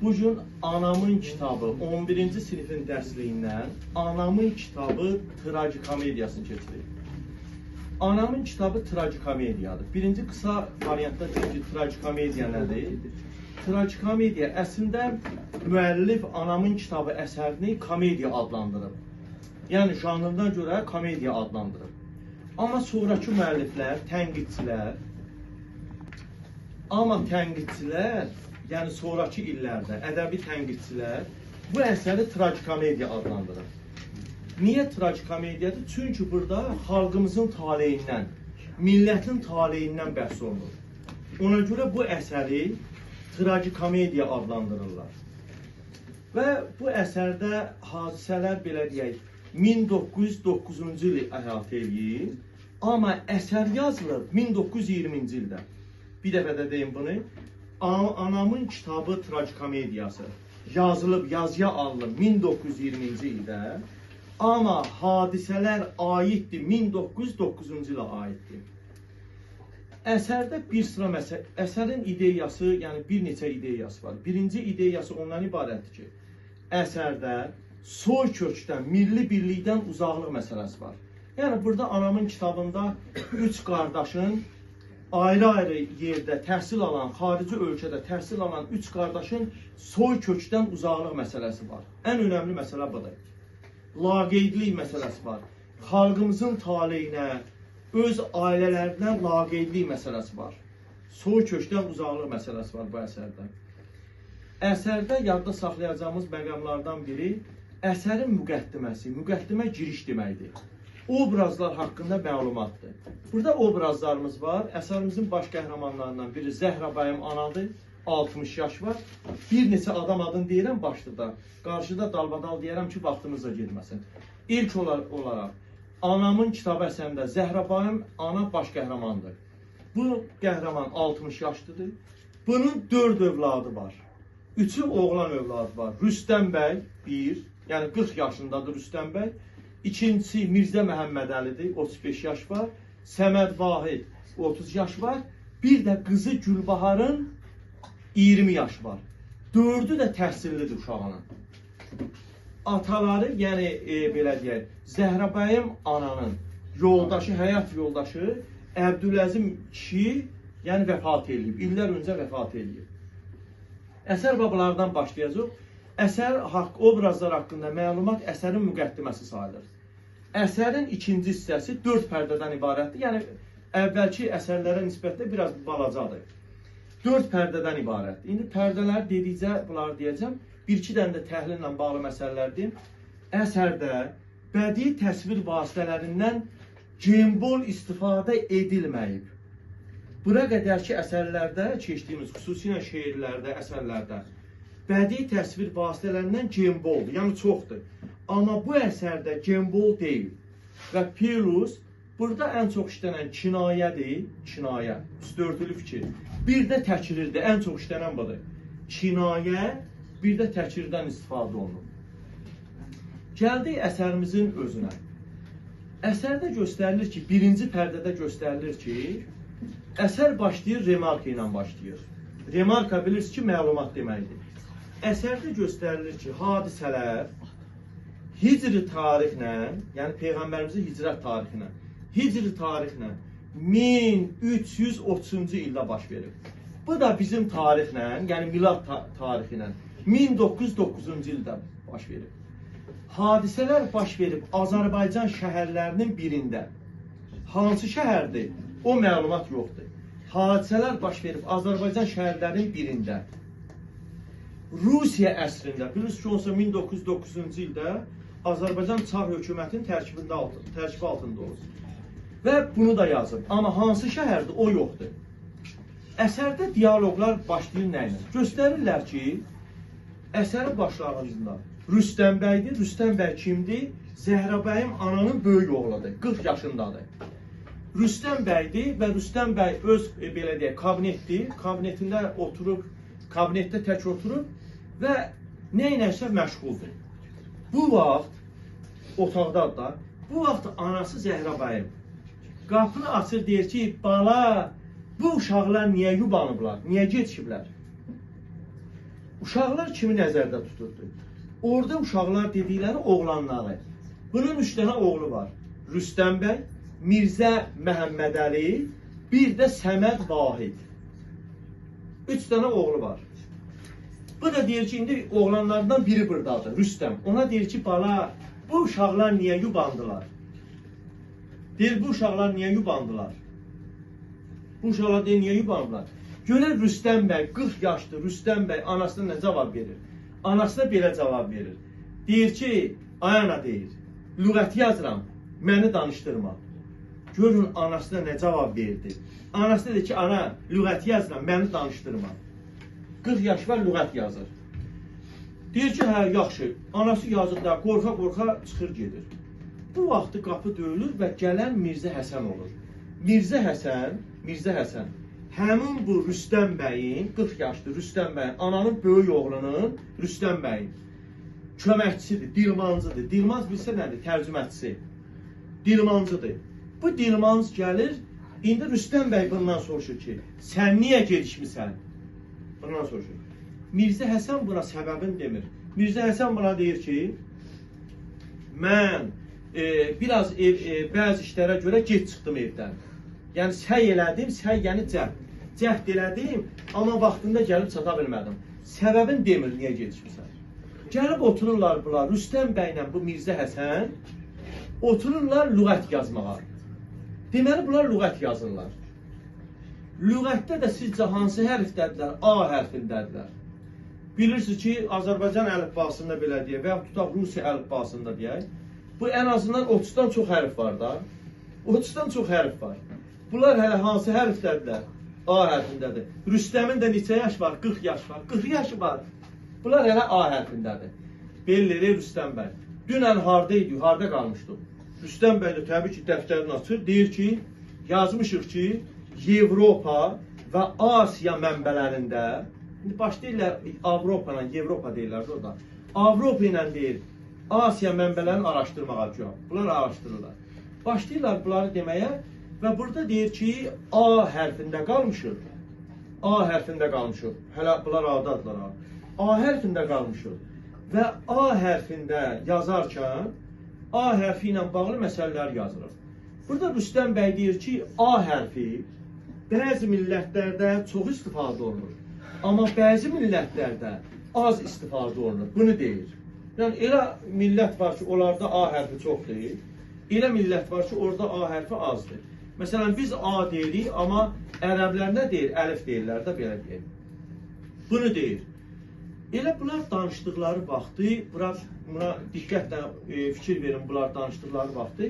Bugün Anamın kitabı 11-ci sinifin dərsliyindən Anamın kitabı trajikomediyasını keçirik. Anamın kitabı trajikomediyadır. Birinci qısa variantda deyək ki, trajikomediya nədir? Trajikomediya əslində müəllif Anamın kitabı əsərini komediya adlandırıb. Yəni janrına görə komediya adlandırıb. Amma sonraki müəlliflər, tənqidçilər, yəni sonraki illərdə ədəbi tənqidçilər bu əsəri trajikomediya adlandırır. Niyə trajikomediyadır? Çünki burada xalqımızın taleyindən, millətin taleyindən bəhs olunur. Ona görə bu əsəri trajikomediya adlandırırlar. Və bu əsərdə hadisələr belə deyək, 1909-cu ili əhatə eləyir, amma əsər yazılıb 1920-ci ildə. Bir dəfə də deyim bunu. Anamın kitabı trajikomediyası yazılıb, yazıya alınıb 1920-ci ildə, amma hadisələr aiddir 1909-cu ilə aiddir. Əsərdə bir sıra məsələ, əsərin ideyası, yəni bir neçə ideyası var. Birinci ideyası ondan ibarətdir ki, əsərdə soy kökdən, milli birlikdən uzaqlıq məsələsi var. Yəni burada Anamın kitabında üç qardaşın ayrı-ayrı yerdə təhsil alan, xarici ölkədə təhsil alan üç qardaşın soy kökdən uzaqlıq məsələsi var. Ən önəmli məsələ budur. Laqeydlik məsələsi var. Xalqımızın taleyinə, öz ailələrindən laqeydlik məsələsi var. Soy kökdən uzaqlıq məsələsi var bu əsərdə. Əsərdə yadda saxlayacağımız məqamlardan biri əsərin müqəddiməsi. Müqəddimə giriş deməkdir. Obrazlar haqqında məlumatdır. Burada obrazlarımız var. Əsərimizin baş qəhrəmanlarından biri Zəhrabayım anadır. 60 yaş var. Bir neçə adam adını deyirəm başlıqda. Qarşıda dalbadal deyərəm ki, vaxtımız da getməsin. İlk olaraq Anamın kitabı əsərində Zəhrabayım ana baş qəhrəmandır. Bu qəhrəman 60 yaşlıdır. Bunun 4 övladı var. 3'ü oğlan övladı var. Rüstəm bəy 1, yəni 40 yaşındadır Rüstəm bəy. İkincisi Mirzə Məhəmməd Əlidir, 35 yaş var. Səməd Vahid, 30 yaş var. Bir də qızı Gülbaharın 20 yaş var. 4'ü də təhsillidir uşağının. Ataları, yəni belə deyək, Zəhrabayım ananın yoldaşı, həyat yoldaşı Əbdüləzim kişi, yəni vəfat edib. İllər öncə vəfat edib. Əsər babalardan başlayacaq. Əsər obrazlar haqqında məlumat əsərin müqəddiməsi sayılır. Əsərin ikinci hissəsi 4 pərdədən ibarətdir. Yəni, əvvəlki əsərlərə nisbətdə biraz balacadır. 4 pərdədən ibarətdir. İndi pərdələri dedikcə, bunları deyəcəm. Bir-iki dənə də təhlillə bağlı məsələlər deyim. Əsərdə bədii təsvir vasitələrindən gembol istifadə edilməyib. Bura qədər ki, əsərlərdə, keçdiyimiz xüsusilə şeirlərdə, əsərlərdə bədii təsvir vasitələrindən gemboldur, yəni çoxdur. Amma bu əsərdə gembol deyil. Və Pirus burada ən çox işlənən kinayədir, kinayə, üstörtülü fikir. Bir də təkrirdir, ən çox işlənən budur. Kinayə, bir də təkrirdən istifadə olunur. Gəldik əsərimizin özünə. Əsərdə göstərilir ki, birinci pərdədə göstərilir ki, əsər başlayır, remarka ilə başlayır. Remarka bilirsiniz ki, məlumat deməkdir. Əsərdə göstərilir ki, hadisələr hicri tarixlə, yəni Peyğəmbərimizin hicrət tarixlə 1330-cu ildə baş verir. Bu da bizim tarixlə, yəni milad tarixi ilə 1909-cu ildə baş verir. Hadisələr baş verib Azərbaycan şəhərlərinin birində. Hansı şəhərdir? O məlumat yoxdur. Hadisələr baş verib Azərbaycan şəhərlərinin birində. Rusiya əsrində, bilirsiniz ki, olsa 1909-cu ildə Azərbaycan Çar hökumətinin tərkibi altında olur. Və bunu da yazıb. Amma hansı şəhərdir, o yoxdur. Əsərdə diyaloqlar başlayır nə ilə? Göstərirlər ki, əsərin başlanğıcında Rüstəm bəydir. Rüstəm bəy kimdir? Zəhrabayım ananın böyük oğludur, 40 yaşındadır. Rüstəm bəydir və Rüstəm bəy öz, belə deyək, kabinetdir. Kabinetində oturub, kabinetdə tək oturub və nə ilə məşğuldur. Bu vaxt, otaqda da, bu vaxt anası Zəhrabayım qapını açır, deyir ki, bala, bu uşaqlar niyə yubanıblar, niyə geçiblər? uşaqlar kimi nəzərdə tuturdu? Orada uşaqlar dedikləri oğlanları. Bunun 3 dənə oğlu var. Rüstəm bəy, Mirzə Məhəmmədəli, bir də Səməd Vahid. 3 dənə oğlu var. Bu da deyir ki, indi oğlanlardan biri buradadır, Rüstəm. Ona deyir ki, bala, bu uşaqlar niyə yubandılar? Deyir, bu uşaqlar niyə yubandılar? Bu uşaqlar deyir, niyə yubandılar? Görür Rüstəm bəy, 40 yaşlı Rüstəm bəy anasına nə cavab verir? Anasına belə cavab verir. Deyir ki, ay ana deyir, lüğət yazıram, məni danışdırma. Görün anasına nə cavab verdi. Anası dedi ki, ana, lüğət yazıram, məni danışdırma. 40 yaş var, lüğət yazır. Deyir ki, hə, yaxşı. Anası yazıqda, qorxa-qorxa çıxır gedir. Bu vaxtı qapı döyülür və gələn Mirzə Həsən olur. Mirzə Həsən, həmin bu Rüstəm bəyin, 40 yaşlı Rüstəm bəyin, ananın böyük oğlunun Rüstəm bəyin köməkçisidir, dilmancıdır. Dilmanc bilsə nədir? Tərcümətçisi. Dilmancıdır. Bu dilmanc gəlir, indi Rüstəm bəy bundan soruşur ki, sən niyə gecikmisən? Bundan soruşur. Mirzə Həsən buna səbəbini demir. Mirzə Həsən buna deyir ki, mən biraz bəzi işlərə görə gec çıxdım evdən. Yəni səy elədim, səy yəni cəhd elədim, amma vaxtında gəlib çata bilmədim. Səbəbini demir, niyə gecikmisən? Gəlib otururlar bunlar, Rüstəm bəylə bu Mirzə Həsən, otururlar lüğət yazmağa. Deməli, bunlar lüğət yazırlar. Lüğətdə də sizcə hansı hərfdədirlər? A hərfindədirlər. Bilirsiniz ki, Azərbaycan əlifbasında belə deyək və ya tutaq Rusiya əlifbasında deyək. Bu ən azından 30-dan çox hərf var da. 30-dan çox hərf var. Bunlar hələ hansı hərfdədirlər? A hərfindədir. Rüstəmin də neçə yaş var? 40 yaş var. 40 yaşı var. Bunlar hələ A hərfindədir. Belli Rüstəm bəy. Dünən harda idi? Harda qalmışdıq? Rüstəm bəy də təbii ki, dəftərini açır. Deyir ki, yazmışıq ki, Avropa və Asiya mənbələrində, indi başlayırlar Avropa ilə, Avropa deyirlər orada. Avropa ilə deyir, Asiya mənbələrini araşdırmağa cəhab. Bunlar araşdırırlar. Başlayırlar bunları deməyə və burada deyir ki, A hərfində qalmışıq. A hərfində qalmışıq. Hələ bunlar A'dadılar. A hərfində qalmışıq. Və A hərfində yazarkən, A hərfi ilə bağlı məsələlər yazılır. Burada Rüstəm bəy deyir ki, A hərfi bəzi millətlərdə çox istifadə olunur. Amma bəzi millətlərdə az istifadə olunur. Bunu deyir. Yəni, elə millət var ki, onlarda A hərfi çox deyil. Elə millət var ki, orada A hərfi azdır. Məsələn, biz A deyirik, amma ərəblər nə deyir? Əlif deyirlər də belə deyir. Bunu deyir. Elə bunlar danışdıqları vaxtı, buna diqqətlə fikir verin, bunlar danışdıqları vaxtı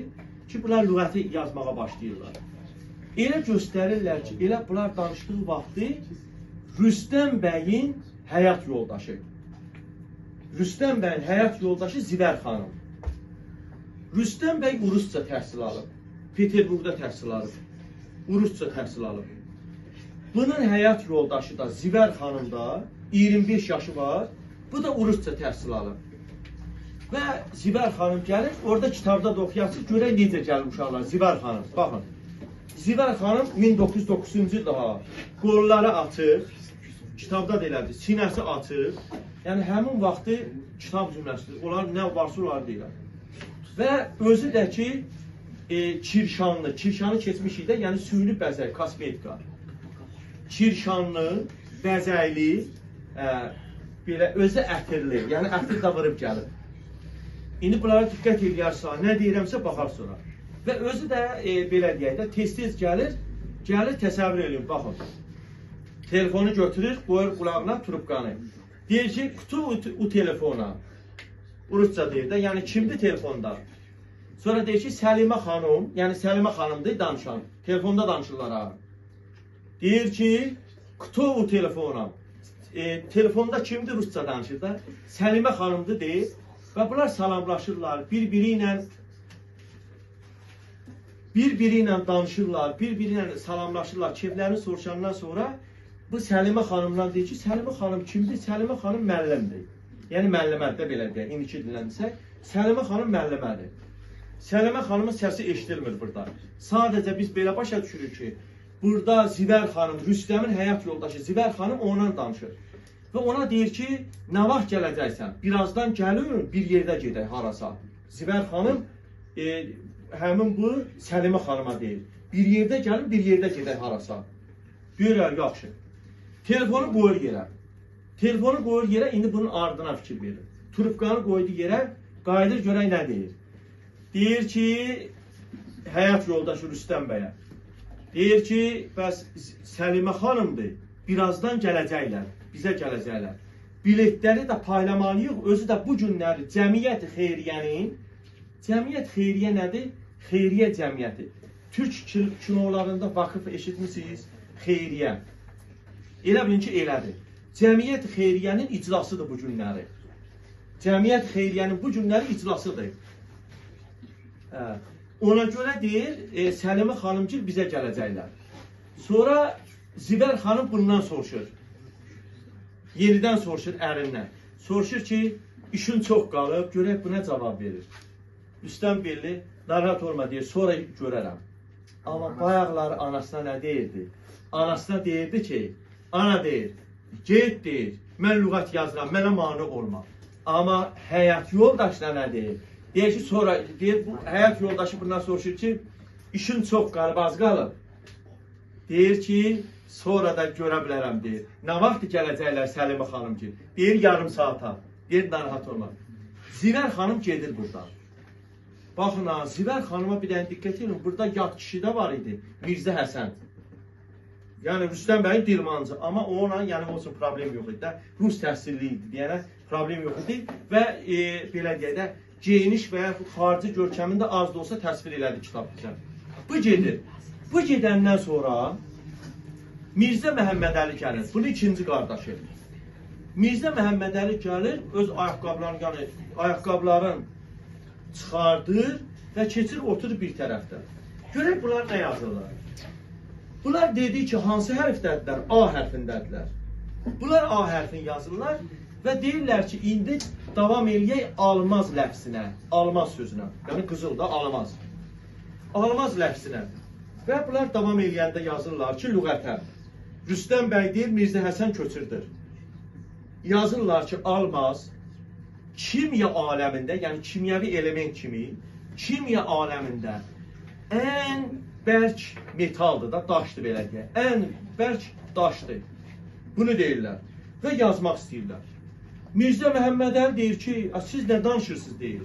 ki, bunlar lüğəti yazmağa başlayırlar. Elə göstərirlər ki, elə bunlar danışdığı vaxtı Rüstəm bəyin həyat yoldaşı. Rüstəm bəyin həyat yoldaşı Zivər xanım. Rüstəm bəy Urusca təhsil alıb. Peterburqda təhsil alıb. Urusca təhsil alıb. Bunun həyat yoldaşı da Zivər xanım da 25 yaşı var. Bu da Urusca təhsil alıb. Və Zivər xanım gəlir, orada kitabda da oxuyasınız, görək necə gəlir uşaqlar. Zivər xanım, baxın. Zivər xanım 1909-cu ildə qolları açıq, kitabda da elədir, sinəsi açıq. Yəni həmin vaxtı kitab cümləsidir. Onlar nə varsa onlar deyirlər. Və özü də ki, kirşanlı, kirşanı keçmişik də, yəni süni bəzək, kosmetika. Kirşanlı, bəzəkli, belə özü ətirli, yəni ətir də vırıb gəlir. İndi bunlara diqqət edərsə, nə deyirəmsə baxar sonra. Və özü də belə deyək də, tez-tez gəlir təsəvvür edin, baxın. Telefonu götürür, qoyur qulağına trubkanı. Deyir ki, kutu u telefona. Urusca deyir də, yəni kimdir telefonda? Sonra deyir ki, Səlimə xanım, yəni Səlimə xanımdır danışan. Telefonda danışırlar ha. Deyir ki, kutu u telefona. Telefonda kimdir Rusça danışır da? Səlimə xanımdır deyir. Və bunlar salamlaşırlar, bir-biri ilə danışırlar, bir-biri ilə salamlaşırlar. Keyflərini soruşandan sonra bu Səlimə xanımdan deyir ki, Səlimə xanım kimdir? Səlimə xanım müəllimdir. Yəni müəllimədir belə deyək, indiki dillənsək. Səlimə xanım müəllimədir. Səlimə xanımın səsi eşidilmir burada. Sadəcə biz belə başa düşürük ki, burada Zivər xanım, Rüstəmin həyat yoldaşı Zivər xanım onunla danışır. və ona deyir ki, nə vaxt gələcəksən? Birazdan gəlin, bir yerdə gedək harasa. Zibər xanım həmin bu Səlimə xanıma deyir. Bir yerdə gəlin, bir yerdə gedək harasa. Deyirlər, yaxşı. Telefonu qoyur yerə. Telefonu qoyur yerə, indi bunun ardına fikir verir. Trubkanı qoydu yerə, qayıdır görək nə deyir. Deyir ki, həyat yoldaşı Rüstəm bəyə. Deyir ki, bəs Səlimə xanımdır, birazdan gələcəklər, bizə gələcəklər. Biletləri də paylamalıyıq, özü də bu günləri Cəmiyyət Xeyriyyənin, Cəmiyyət Xeyriyyə nədir? Xeyriyyə cəmiyyəti. Türk kinolarında vakıf eşitmişsiniz, Xeyriyyə. Elə bilin ki, elədir. Cəmiyyət Xeyriyyənin iclasıdır bu günləri. Cəmiyyət Xeyriyyənin bu günləri iclasıdır. Ona görə deyir, Səlimə xanımcıl bizə gələcəklər. Sonra Zibər xanım bundan soruşur. Yenidən soruşur ərindən. Soruşur ki, işin çox qalıb, görək buna cavab verir. Rüstəm Belli, narahat olma deyir, sonra görərəm. Amma bayaqları anasına nə deyirdi? Anasına deyirdi ki, ana deyir, get deyir, mən lüğət yazıram, mənə mane olma. Amma həyat yoldaşına nə deyir? Deyir ki, sonra, deyir, bu həyat yoldaşı bundan soruşur ki, işin çox qalıb, az qalıb. Deyir ki, sonra da görə bilərəm, deyir. Nə vaxt gələcəklər Səlimə xanım ki? Deyir, yarım saata. Deyir, narahat olma. Zibər xanım gedir buradan. Baxın, Zibər xanıma bir dənə diqqət edin, burada yad kişi də var idi, Mirzə Həsən. Yəni, Rüstəm bəyin dilmancı, amma ona, yəni, olsun, problem yox idi də, Rus təhsilli idi, deyənə, problem yox idi və belə deyək də, geyiniş və ya xarici görkəmində az da olsa təsvir elədi kitab bizə. Bu gedir. Bu gedəndən sonra Mirzə Məhəmmədəli gəlir, bunun ikinci qardaşı. Mirzə Məhəmmədəli gəlir, öz ayaqqabıların çıxardır və keçir, oturur bir tərəfdə. Görək, bunlar nə yazırlar? Bunlar dedi ki, hansı hərfdədirlər? A hərfindədirlər. Bunlar A hərfini yazırlar və deyirlər ki, indi davam eləyək almaz ləfsinə, almaz sözünə. Yəni, qızıl da almaz. Almaz ləfsinə. Və bunlar davam eləyəndə yazırlar ki, lüğətə. Rüstəm bəy deyir, Mirzə Həsən köçürdür. Yazırlar ki, almaz, kimya aləmində, yəni kimyəvi element kimi, kimya aləmində ən bərk metaldır da, daşdır belə deyək. Ən bərk daşdır. Bunu deyirlər və yazmaq istəyirlər. Mirzə Məhəmmədəli deyir ki, siz nə danışırsınız deyir.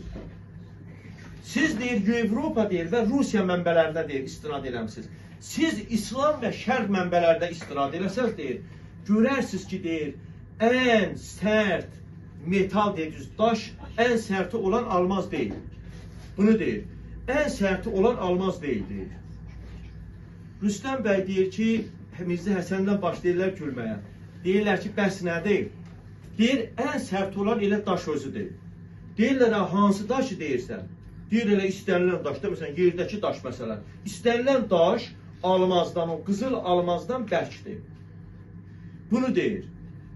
Siz deyir, Avropa deyir və Rusiya mənbələrində deyir, istinad eləmişsiniz. Siz İslam və Şərq mənbələrdə istinad eləsəz deyir, görərsiniz ki deyir, ən sərt metal dediğiniz daş, ən sərti olan almaz deyil. Bunu deyir. Ən sərti olan almaz deyil, deyir. Rüstəm bəy deyir ki, Mirzə Həsəndən başlayırlar gülməyə. Deyirlər ki, bəs nə deyil? Deyir, ən sərt olan elə daş özüdür. Deyirlər, hansı daşı deyirsən? Deyir, elə istənilən daş, deməsən, yerdəki daş məsələn. İstənilən daş almazdan, o qızıl almazdan bərkdir. Bunu deyir.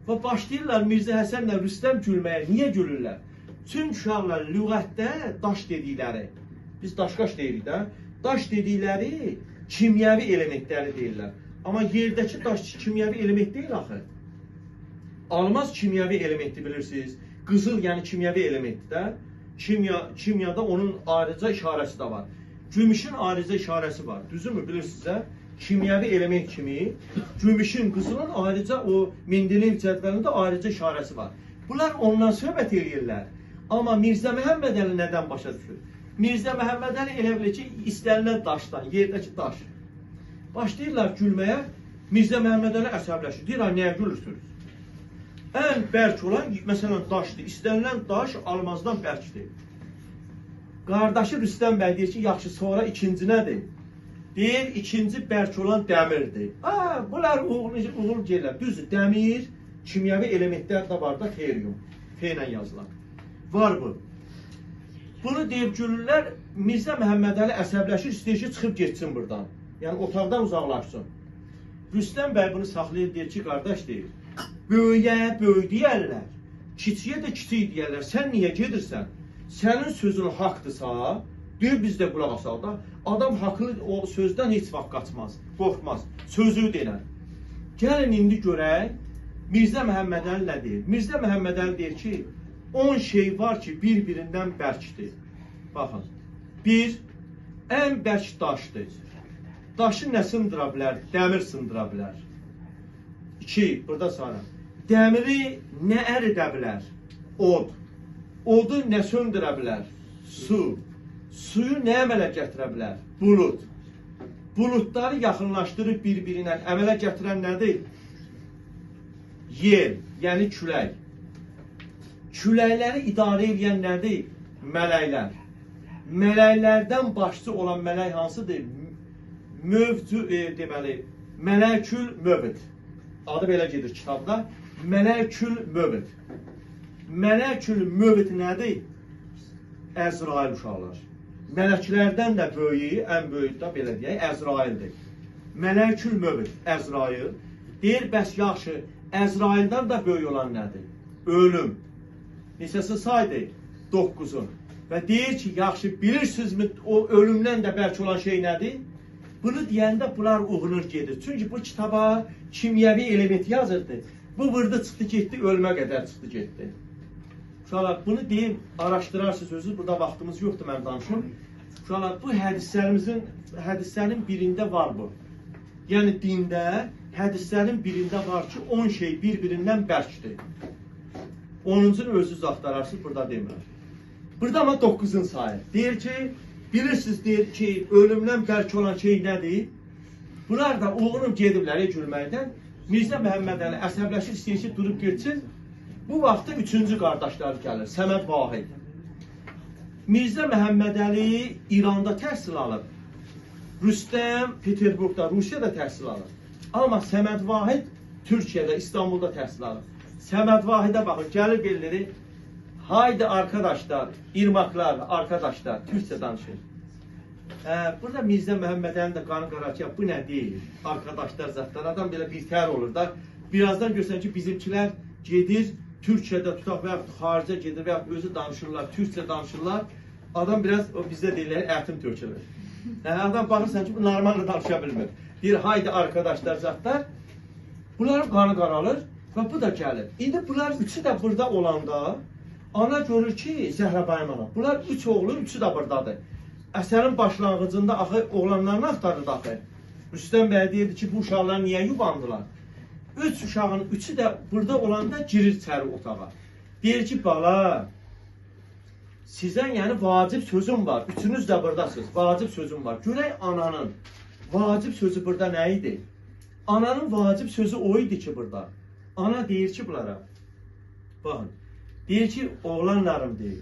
Və başlayırlar Mirzə Həsənlə Rüstəm gülməyə. Niyə gülürlər? Çünki uşaqlar lüğətdə daş dedikləri, biz daşqaş deyirik də, daş dedikləri kimyəvi elementləri deyirlər. Amma yerdəki daş kimyəvi element deyil axı. Almaz kimyəvi elementi bilirsiniz. Qızıl yəni kimyəvi elementdir də. Kimyada onun ayrıca işarəsi də var. Gümüşün ayrıca işarəsi var. Düzümü bilirsiniz də? Kimyəvi element kimi, gümüşün, qızılın ayrıca o Mendeleyev cədvəlində ayrıca işarəsi var. Bunlar ondan söhbət edirlər. Amma Mirzə Məhəmmədəli nədən başa düşür? Mirzə Məhəmmədəli elə bilir ki, istənilən daşdan, yerdəki daş. Başlayırlar gülməyə, Mirzə Məhəmmədəli əsəbləşir. Deyir, nəyə gülürsünüz? Ən bərk olan, məsələn, daşdır. İstənilən daş almazdan bərkdir. Qardaşı Rüstəm bəy deyir ki, yaxşı, sonra ikinci nədir? Deyir, ikinci bərk olan dəmirdir. Bunlar uğul gəlirlər. Düzdür, dəmir, kimyəvi elementlər də var da, xeryum. F-ilə yazılan. Var bu. Bunu deyib gülürlər, Mirzə Məhəmmədəli əsəbləşir, istəyir ki, çıxıb getsin buradan. Yəni, otaqdan uzaqlaşsın. Rüstəm bəy bunu saxlayır, deyir ki, qardaş deyir, böyüyə böyü deyərlər, kiçiyə də kiçik deyərlər, sən niyə gedirsən? Sənin sözün haqdırsa, deyir, biz də qulaq asal da, adam haqlı o sözdən heç vaxt qaçmaz, qorxmaz, sözü denər. Gəlin indi görək, Mirzə Məhəmmədəli nə deyir? Mirzə Məhəmmədəli deyir ki, 10 şey var ki, bir-birindən bərkdir. Baxın, bir, ən bərk daşdır. Daşı nə sındıra bilər? Dəmir sındıra bilər. 2, burada sonra. Dəmiri nə əridə bilər? Od. Odu nə söndürə bilər? Su. Suyu nə əmələ gətirə bilər? Bulut. Bulutları yaxınlaşdırıb bir-birindən əmələ gətirən nədir? Yer, yəni külək. Küləkləri idarə edən nədir? Mələklər. Mələklərdən başçı olan mələk hansıdır? Deməli, Mələkül Mövd. Adı belə gedir kitabda. Mələkül Mövd. Mələkül Mövd nədir? Əzrail uşaqlar. Mələklərdən də böyüyü, ən böyük də belə deyək, Əzraildir. Mələkül Mövd, Əzrail. Deyir, bəs yaxşı, Əzraildən də böyük olan nədir? Ölüm. Neçəsi saydı? 9'un. Və deyir ki, yaxşı, bilirsinizmi o ölümdən də bərk olan şey nədir? Bunu deyəndə bunlar uğunur gedir. Çünki bu kitaba kimyəvi element yazırdı. Bu vurdu çıxdı getdi, ölmə qədər çıxdı getdi. Uşaqlar, bunu deyim, araşdırarsınız sözü, burada vaxtımız yoxdur, mən danışım. Uşaqlar, bu hədislərin birində var bu. Yəni dində hədislərin birində var ki, 10 şey bir-birindən bərkdir. 10-cunu özünüz axtararsınız, burada demirəm. Burada ama 9'un sayı. Deyir ki, bilirsiniz deyir ki, ölümdən bərk olan şey nədir? Bunlar da uğunub gediblər gülməkdən. Mirzə Məhəmmədəli əsəbləşir, istəyir ki, durub geçsin. Bu vaxtda 3-cü qardaşlar gəlir, Səməd Vahid. Mirzə Məhəmmədəli İranda təhsil alır. Rüstəm Peterburqda, Rusiyada təhsil alır. Amma Səməd Vahid Türkiyədə, İstanbulda təhsil alır. Səməd Vahidə baxın, gəlir belləri. Haydi arkadaşlar, irmaklar, arkadaşlar, Türkçe danışır. Burada Mirzə Məhəmmədəlinin də qanı qaracaq, bu nə deyil? Arkadaşlar zatlar, adam belə bir tər olur da. Birazdan görsən ki, bizimkilər gedir, Türkçədə tutaq və yaxud xaricə gedir və yaxud özü danışırlar, Türkçə danışırlar. Adam biraz, o bizdə deyirlər, ətim tökülür. Adam baxırsan ki, bu normalde danışa bilmir. Deyir, haydi arkadaşlar zatlar. Bunların qanı qaralır və bu da gəlir. İndi bunlar üçü də burada olanda, ana görür ki, Zəhrabayım ana. Bunlar 3 oğlun, 3'ü də buradadır. Əsərin başlanğıcında axı oğlanlarını axtarır axı. Rüstəm bəy deyirdi ki, bu uşaqlar niyə yubandılar? 3 uşağın 3'ü də burada olanda girir içəri otağa. Deyir ki, bala, sizdən yəni vacib sözüm var. Üçünüz də buradasınız. Vacib sözüm var. Görək ananın vacib sözü burada nə idi? Ananın vacib sözü o idi ki burada. Ana deyir ki bunlara, baxın, deyir ki, oğlanlarım deyir,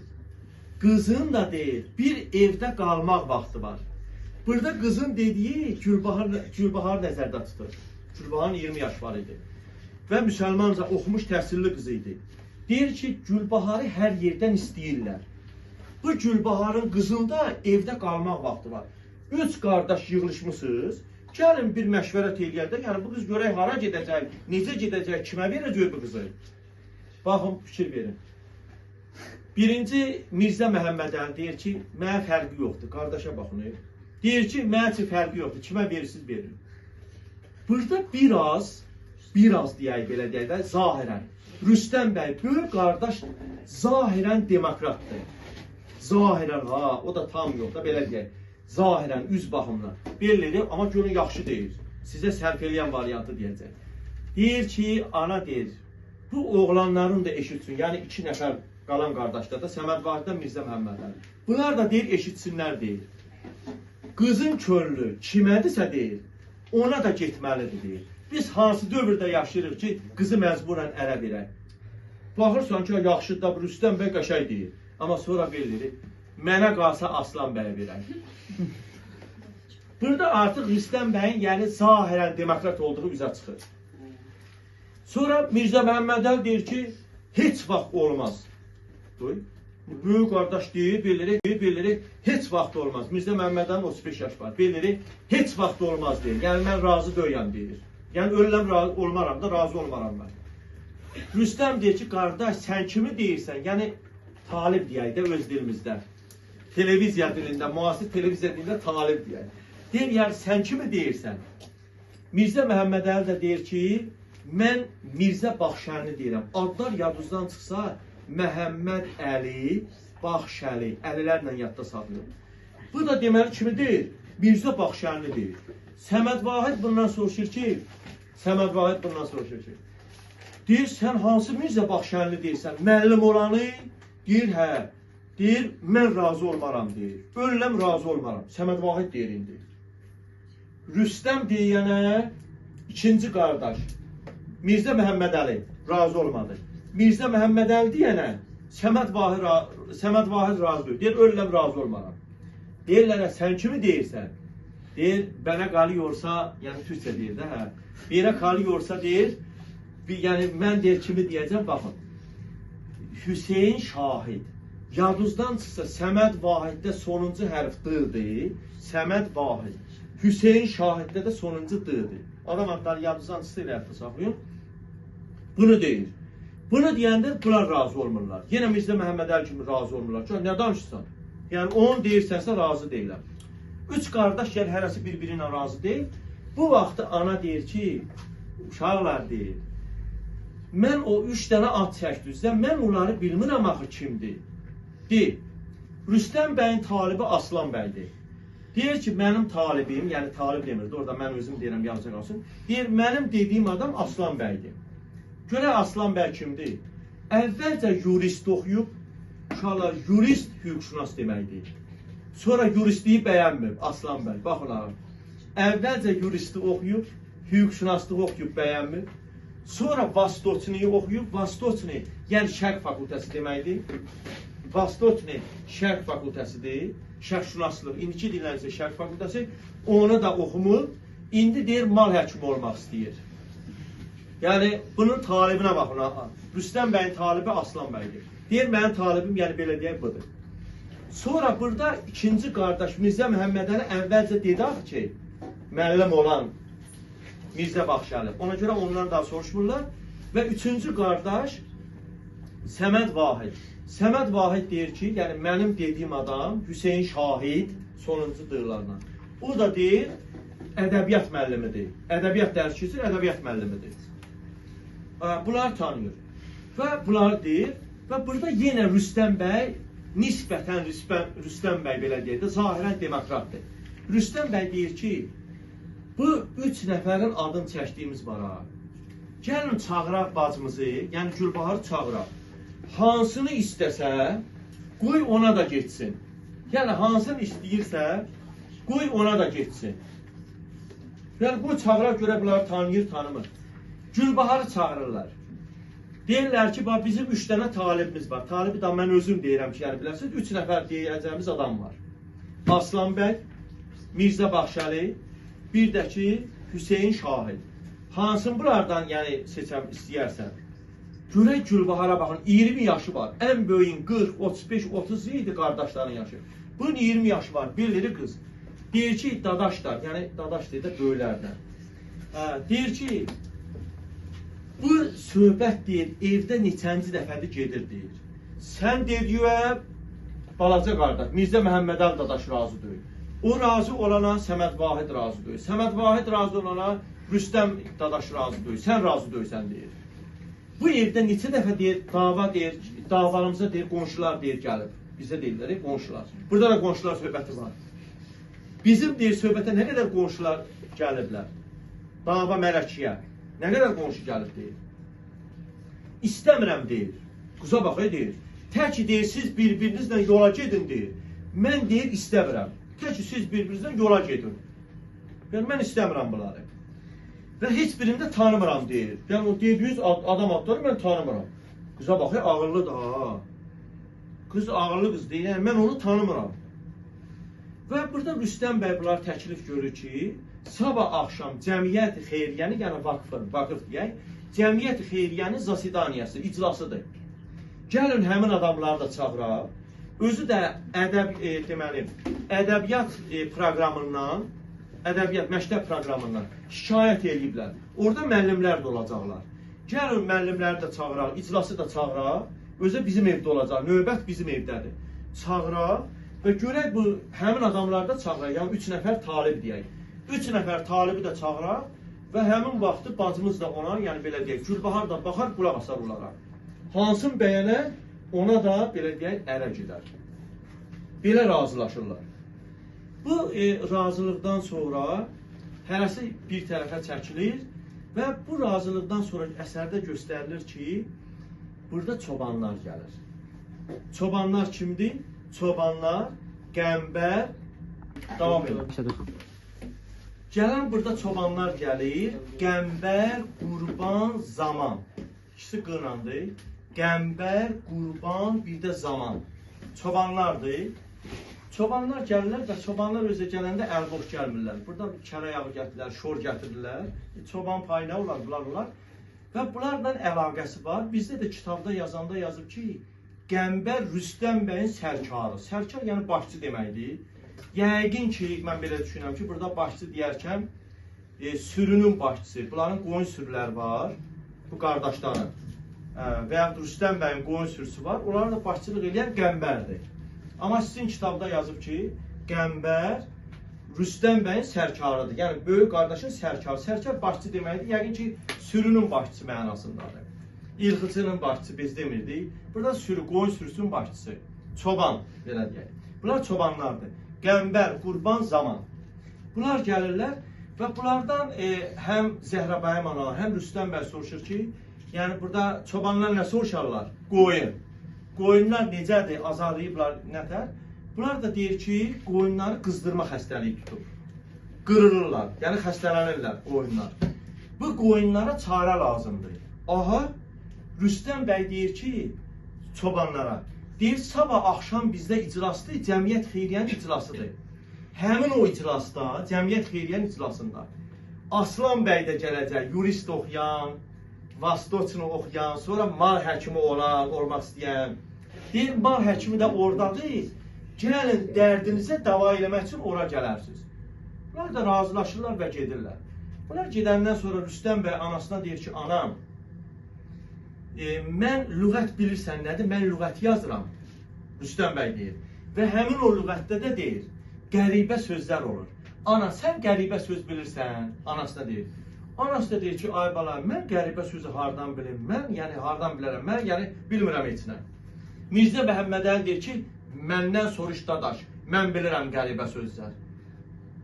qızın da deyir, bir evdə qalmaq vaxtı var. Burada qızın dediyi Gülbahar nəzərdə tutur. Gülbaharın 20 yaş var idi. Və müsəlmanca oxumuş təhsilli qızı idi. Deyir ki, Gülbaharı hər yerdən istəyirlər. Bu Gülbaharın qızında evdə qalmaq vaxtı var. 3 qardaş yığılışmışsınız. Gəlin bir məşvərət eləyəndə, yəni bu qız görək hara gedəcək, necə gedəcək, kimə verəcək bu qızı? Baxın, fikir verin. Birinci Mirzə Məhəmmədəli deyir ki, mənə fərqi yoxdur, qardaşa baxın. Deyir ki, mənə üçün fərqi yoxdur, kimə verirsiniz verin. Burada biraz deyək belə deyək də, zahirən. Rüstəm bəy, böyük qardaş zahirən demokratdır. Zahirən, o da tam yox da, belə deyək. Zahirən, üz baxımla. Bellidir, amma görün yaxşı deyir. Sizə sərf eləyən variantı deyəcək. Deyir ki, ana deyir, bu oğlanların da eşitsin. Yəni 2 nəfər qalan qardaşlar da, Səməd Vahiddən Mirzə Məhəmmədəli. Bunlar da deyir, eşitsinlər deyir. Qızın körlü kimədirsə deyir, ona da getməlidir deyir. Biz hansı dövrdə yaşayırıq ki, qızı məcburən ərə verək. Baxırsan ki, yaxşı da Rüstəm bəy qəşəng deyir. Amma sonra bellidir. Mənə qalsa Aslan bəyə verək. Burada artıq Rüstəm bəyin yəni zahirən demokrat olduğu üzə çıxır. Sonra Mirzə Məhəmmədəli deyir ki, heç vaxt olmaz. Böyük qardaş deyir, belirli, heç vaxt olmaz. Mirzə Məhəmmədəlinin 35 yaş var. Belirli, heç vaxt olmaz deyir. Yəni mən razı döyəm deyir. Yəni ölürəm, olmaram da, razı olmaram mən. Rüstəm deyir ki, qardaş sən kimi deyirsən? Yəni talib deyək də öz dilimizdə. Televiziya dilində, müasir televiziya dilində talib deyək. Deyir, yəni sən kimi deyirsən? Mirzə Məhəmmədəli də deyir ki, mən Mirzə Baxşəli deyirəm. Adlar yadınızdan çıxsa, Məhəmməd Əli, Baxşəli, əlilərlə yadda saxlayın. Bu da deməli kimi deyil, Mirzə Baxşəli deyil. Səməd Vahid bundan soruşur ki, deyir, sən hansı Mirzə Baxşəli deyirsən? Müəllim olanı? Deyir, hə. Deyir, mən razı olmaram, deyir. Ölürəm, razı olmaram. Səməd Vahid deyir indi. Rüstəm deyənə ikinci qardaş, Mirzə Məhəmməd Əli razı olmadı. Mirzə Məhəmməd Əli deyənə Səməd Vahid razı deyir. Deyir, ölürəm, razı olmaram. Deyirlərə, sən kimi deyirsən? Deyir, bənə qalıyorsa, yəni türkçə deyir də, hə. Birə qalıyorsa deyir, yəni mən deyir kimi deyəcəm, baxın. Hüseyin Şahid. Yadınızdan çıxsa, Səməd Vahiddə sonuncu hərf D-dir. Səməd Vahid. Hüseyin Şahiddə də sonuncu D-dir. Adam adları yadınızdan çıxsa ilə hərfdə saxlayın. Bunu deyir. Bunu deyəndə bunlar razı olmurlar. Yenə Mirzə Məhəmməd Əli kimi razı olmurlar. Nə danışırsan? Yəni onu deyirsənsə razı deyirlər. Üç qardaş gəl hərəsi bir-birinə razı deyil. Bu vaxtı ana deyir ki, uşaqlar deyir, mən o 3 dənə ad çəkdinizdə, mən onları bilmirəm axı kimdir. Deyir, Rüstəm bəyin talibi Aslan bəydir. Deyir ki, mənim talibim, yəni talib demirdi, orada mən özüm deyirəm, yazıq olsun. Deyir, mənim dediyim adam Aslan bəydir. Görə Aslan bəy kimdir? Əvvəlcə yurist oxuyub, uşaqlar, yurist hüquqşünas deməkdir. Sonra yuristliyi bəyənmir Aslan bəy, baxın ağa. Əvvəlcə yuristi oxuyub, hüquqşünaslıq oxuyub bəyənmir. Sonra Vastoçniyi oxuyub, Vastoçni, yəni şərq fakültəsi deməkdir. Vastoçni şərq fakültəsidir, şərqşünaslıq, indiki dilləncə şərq fakültəsi, onu da oxumur, indi deyir mal həkimi olmaq istəyir. Yəni, bunun talibinə baxın, Rüstəm bəyin talibi Aslan bəydir. Deyir, mənim talibim, yəni belə deyək, budur. Sonra burada ikinci qardaş Mirzə Məhəmməd Əli əvvəlcə dedi ki, müəllim olan Mirzə Baxşəli. Ona görə ondan da soruşmurlar. Və üçüncü qardaş Səməd Vahid. Səməd Vahid deyir ki, yəni mənim dediyim adam Hüseyin Şahid sonuncu dığlarla. O da deyir, ədəbiyyat müəllimidir. Ədəbiyyat dərsi keçir, ədəbiyyat müəllimidir. Bunlar tanıyır. Və bunlar deyir, və burada yenə Rüstəm bəy, nisbətən Rüstəm bəy belə deyir, zahirən demokratdır. Rüstəm bəy deyir ki, bu 3 nəfərin adını çəkdiyimiz var ha. Gəlin çağıraq bacımızı, yəni Gülbaharı çağıraq. Hansını istəsə, qoy ona da getsin. Yəni hansını istəyirsə, qoy ona da getsin. Yəni bu çağıraq görə bunları tanıyır, tanımır. Gülbaharı çağırırlar. Deyirlər ki, bizim 3 dənə talibimiz var. Talibi da mən özüm deyirəm ki, yəni bilərsiniz, 3 nəfər deyəcəyimiz adam var. Aslan bəy, Mirzə Baxşəli, bir də ki, Hüseyin Şahid. Hansın bunlardan yəni seçəm istəyərsən? Görək Gülbahara baxın, 20 yaşı var. Ən böyüyün 40, 35, 30 idi qardaşların yaşı. Bunun 20 yaşı var, birileri qız. Deyir ki, dadaşlar, yəni dadaş deyir də böylərdən. Deyir ki, bu söhbət deyir, evdə neçənci dəfədir gedir deyir. Sən dediyə balaca qardaş, Mirzə Məhəmməd Əli dadaş razı deyil. O razı olana Səməd Vahid razı deyil. Səməd Vahid razı olana Rüstəm dadaş razı deyil. Sən razı deyilsən deyir. Bu evdə neçə dəfə deyir, dava deyir, davalımıza deyir, qonşular deyir gəlib. Bizə deyirlər, qonşular. Burada da qonşular söhbəti var. Bizim deyir, söhbətə nə qədər qonşular gəliblər? Dava mələkçiyə. Nə qədər qonşu gəlib deyir. İstəmirəm deyir. Quza baxay deyir. Tək ki deyir, siz bir-birinizlə yola gedin deyir. Mən deyir, istəmirəm. Tək ki siz bir-birinizlə yola gedin. Yəni, mən istəmirəm bunları. Və heç birini də tanımıram deyir. Yəni, o dediyiniz adam adları mən tanımıram. Quza baxay, ağırlıdır ha. Qız ağırlı qız deyir, yəni mən onu tanımıram. Və burada Rüstəm bəy bunlar təklif görür ki, sabah axşam Cəmiyyət-i Xeyriyyəni, yəni vakıf deyək, Cəmiyyət-i Xeyriyyənin zasidaniyası, iclasıdır. Gəlin həmin adamları da çağıraq. Özü də ədəbiyyat proqramından, məktəb proqramından şikayət ediblər. Orada müəllimlər də olacaqlar. Gəlin müəllimləri də çağıraq, iclası da çağıraq. Özü bizim evdə olacaq, növbət bizim evdədir. Çağıraq və görək bu həmin adamları da çağıraq, yəni 3 nəfər talib deyək. 3 nəfər talibi də çağıraq Və həmin vaxtı bacımız da ona, yəni belə deyək, Gülbahar da baxar, qulaq asar onlara. Hansın bəyənə, ona da belə deyək, ərə gedər. Belə razılaşırlar. Bu razılıqdan sonra hərəsi bir tərəfə çəkilir və bu razılıqdan sonra əsərdə göstərilir ki, burada çobanlar gəlir. Çobanlar kimdir? Çobanlar, Qəmbər, davam edir. Gələn burada çobanlar gəlir, Qəmbər, Qurban, Zaman. İkisi qınandır. Qəmbər, Qurban, bir də Zaman. Çobanlardır. Çobanlar gəlirlər və çobanlar özə gələndə əl-boş gəlmirlər. Burada kərə yağı gətirirlər, şor gətirirlər. Çoban payına olar, bunlar olar. Və bunlarla əlaqəsi var. Bizdə də kitabda yazanda yazıb ki, Qəmbər Rüstəm bəyin sərkarı. Sərkar yəni başçı deməkdir. Yəqin ki, mən belə düşünürəm ki, burada başçı deyərkən sürünün başçısı. Bunların qoyun sürüləri var, bu qardaşların. Və ya Rüstəm bəyin qoyun sürüsü var. Onlara da başçılıq edən Qəmbərdir. Amma sizin kitabda yazıb ki, Qəmbər Rüstəm bəyin sərkarıdır. Yəni, böyük qardaşın sərkarı. Sərkar başçı deməkdir. Yəqin ki, sürünün başçısı mənasındadır. İlxıcının başçısı biz demirdik. Burada sürü, qoyun sürüsünün başçısı. Çoban, belə deyək. Bunlar çobanlardır. Qəmbər, Qurban, Zaman. Bunlar gəlirlər və bunlardan həm Zəhra bəyəm ana, həm Rüstəm bəy soruşur ki, yəni burada çobanlar nə soruşarlar? Qoyun. Qoyunlar necədir, azarlayıblar, nətər? Bunlar da deyir ki, qoyunları qızdırma xəstəliyi tutur. Qırılırlar, yəni xəstələnirlər qoyunlar. Bu qoyunlara çarə lazımdır. Aha, Rüstəm bəy deyir ki, çobanlara, deyir, sabah axşam bizdə iclasdır, Cəmiyyət Xeyriyyənin iclasıdır. Həmin o iclasda, Cəmiyyət Xeyriyyənin iclasında Aslan bəy də gələcək, yurist oxuyan, Vastoçunu oxuyan, sonra mal həkimi olan, olmaq istəyən. Deyir, mal həkimi də oradadır, gəlin dərdinizə dava eləmək üçün ora gələrsiniz. Bunlar da razılaşırlar və gedirlər. Bunlar gedəndən sonra Rüstəm bəy anasına deyir ki, anam, mən lüğət bilirsən nədir? Mən lüğət yazıram. Rüstəm bəy deyir. Və həmin o lüğətdə də deyir, qəribə sözlər olur. Ana, sən qəribə söz bilirsən? Anasına deyir. Anası da deyir ki, ay bala, mən qəribə sözü hardan bilim? Mən, yəni hardan bilərəm? Mən, yəni bilmirəm heç nə. Mirzə Məhəmməd Əli deyir ki, məndən soruş dadaş, mən bilirəm qəribə sözlər.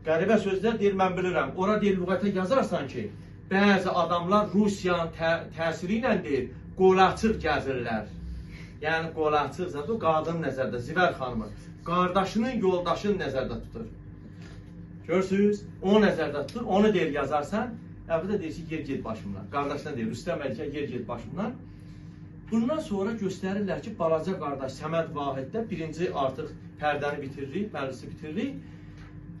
Qəribə sözlər deyir, mən bilirəm. Ora deyir, lüğətə yazarsan ki, bəzi adamlar Rusiyanın təsiri ilə deyir, qolaçıq gəzirlər. Yəni qolaçıq, o qadın nəzərdə, Zivər xanımı, qardaşının, yoldaşını nəzərdə tutur. Görürsünüz, onu nəzərdə tutur, onu deyir, yazarsan, burada deyir ki, yer get başımdan. Qardaşdan deyir, Rüstəm Əlikə, yer get başımdan. Bundan sonra göstərirlər ki, balaca qardaş Səməd Vahiddə birinci artıq pərdəni bitiririk, məclisi bitiririk.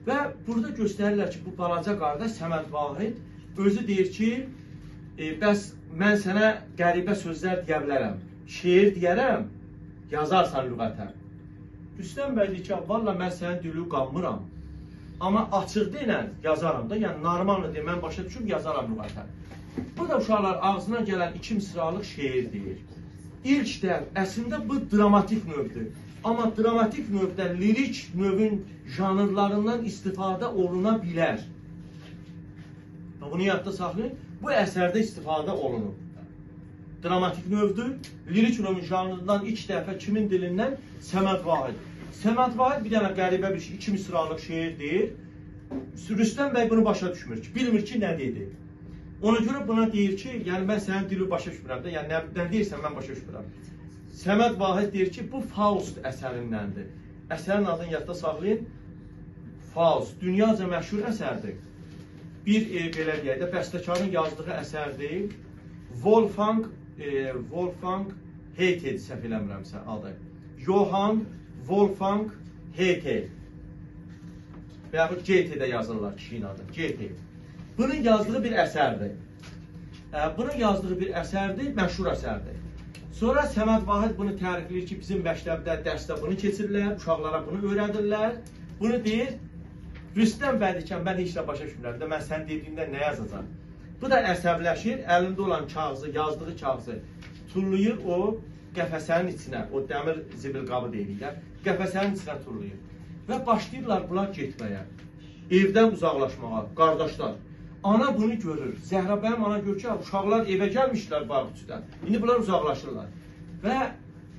Və burada göstərirlər ki, bu balaca qardaş Səməd Vahid özü deyir ki, bəs mən sənə qəribə sözlər deyə bilərəm, şeir deyərəm, yazarsan lüğətə. Rüstəm bəy deyir ki, valla mən sənin dili qanmıram. Amma açıq deyilən yazaram da, yəni normaldır deyil, mən başa düşüb yazaram lüğətə. Burada uşaqlar ağzına gələn 2 misralıq şeir deyir. İlk də əslində bu dramatik növdür. Amma dramatik növdə lirik növün janrlarından istifadə oluna bilər. Bunu yadda saxlayın, bu əsərdə istifadə olunur. Dramatik növdür, lirik növün janrından ilk dəfə kimin dilindən? Səməd Vahid. Səməd Vahid bir dənə qəribə bir 2 misralıq şeir deyir. Rüstəm bəy bunu başa düşmür ki, bilmir ki, nə dedi. Ona görə buna deyir ki, yəni mən sənin dili başa düşmürəm də, yəni nə deyirsən mən başa düşmürəm. Səməd Vahid deyir ki, bu Faust əsərindəndir. Əsərin adını yadda saxlayın. Faust, dünyaca məşhur əsərdir. Bir, belə deyək də, bəstəkarın yazdığı əsərdir. Wolfgang Heytel, səhv eləmirəmsə adı. Johann Wolfgang Heytel. Və yaxud Goethe-də yazırlar kişinin adı. Goethe. Bunun yazdığı bir əsərdir. Bunun yazdığı bir əsərdir, məşhur əsərdir. Sonra Səməd Vahid bunu tərifləyir ki, bizim məktəbdə, dərsdə bunu keçirirlər, uşaqlara bunu öyrədirlər. Bunu deyir, Rüstəm bəy deyir ki, mən heç də başa düşmürəm də, mən sən dediyimdə nə yazacam? Bu da əsəbləşir, əlində olan kağızı, yazdığı kağızı tullayır o qəfəsənin içinə, o dəmir zibil qabı deyirlər, qəfəsənin içinə tullayır. Və başlayırlar bunlar getməyə, evdən uzaqlaşmağa, qardaşlar. Ana bunu görür. Zəhrabəyim ana görür ki, uşaqlar evə gəlmişlər bağçıdan. İndi bunlar uzaqlaşırlar. Və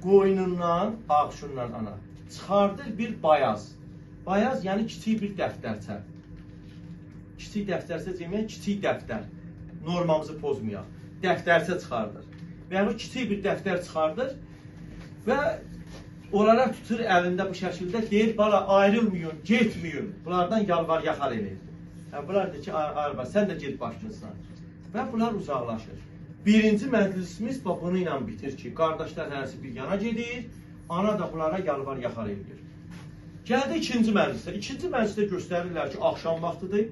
qoynundan, ağşundan ana çıxardır bir bayaz. Bayaz yəni kiçik bir dəftərçə. Kiçik dəftərçə demək, kiçik dəftər. Normamızı pozmayaq. Dəftərçə çıxardır. Və bu kiçik bir dəftər çıxardır və onlara tutur əlində bu şəkildə deyir, bala ayrılmayın, getməyin. Bunlardan yalvar yaxar eləyir. Bunlar deyir ki, ayrılma, sən də get başlasın. Və bunlar uzaqlaşır. Birinci məclisimiz bunu ilə bitir ki, qardaşlar hərəsi bir yana gedir, ana da bunlara yalvar yaxar eləyir. Gəldi ikinci məclisdə. İkinci məclisdə göstərirlər ki, axşam vaxtıdır.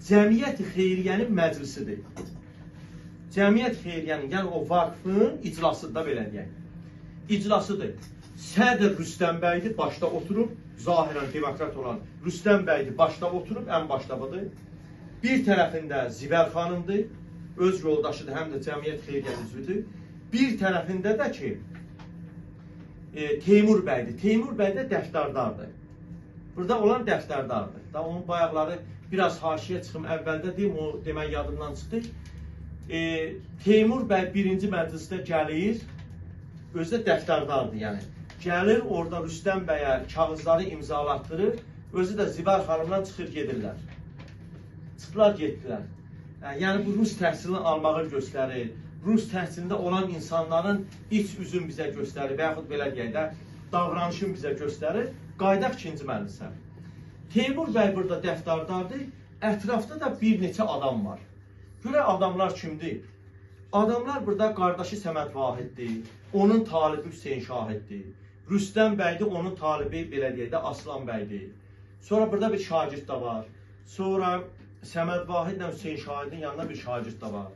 Cəmiyyət-i Xeyriyyənin məclisidir. Cəmiyyət Xeyriyyənin, yəni o vakfın iclasıdır da belə deyək. İclasıdır. Sədr Rüstəm bəydir, başda oturub, zahirən demokrat olan Rüstəm bəydir, başda oturub, ən başdadır. Bir tərəfində Zibər xanımdır, öz yoldaşıdır, həm də Cəmiyyət Xeyriyyənin üzvüdür. Bir tərəfində də ki, Teymur bəydir. Teymur bəy də dəftardardır. Burada olan dəftardardır. Da onun bayaqları biraz haşiyə çıxım, əvvəldə deyim, o demək yadımdan çıxdı. Teymur bəy birinci məclisdə gəlir, özü də dəftardardır yəni. Gəlir, orada Rüstəm bəyə kağızları imzalatdırır, özü də Zibər xanımdan çıxır gedirlər. Çıxırlar, getdilər. Yəni bu Rus təhsilini almağı göstərir, Rus təhsilində olan insanların iç üzün bizə göstərir və yaxud belə deyək də, davranışın bizə göstərir. Qaydaq ikinci məclisə. Teymur bəy burada dəftardardır, ətrafda da bir neçə adam var. Görək adamlar kimdir? Adamlar burada qardaşı Səməd Vahiddir, onun talibi Hüseyin Şahiddir. Rüstəm bəydir, onun talibi belə deyək də Aslan bəydir. Sonra burada bir şagird da var. Sonra Səməd Vahidlə Hüseyin Şahidin yanında bir şagird da var.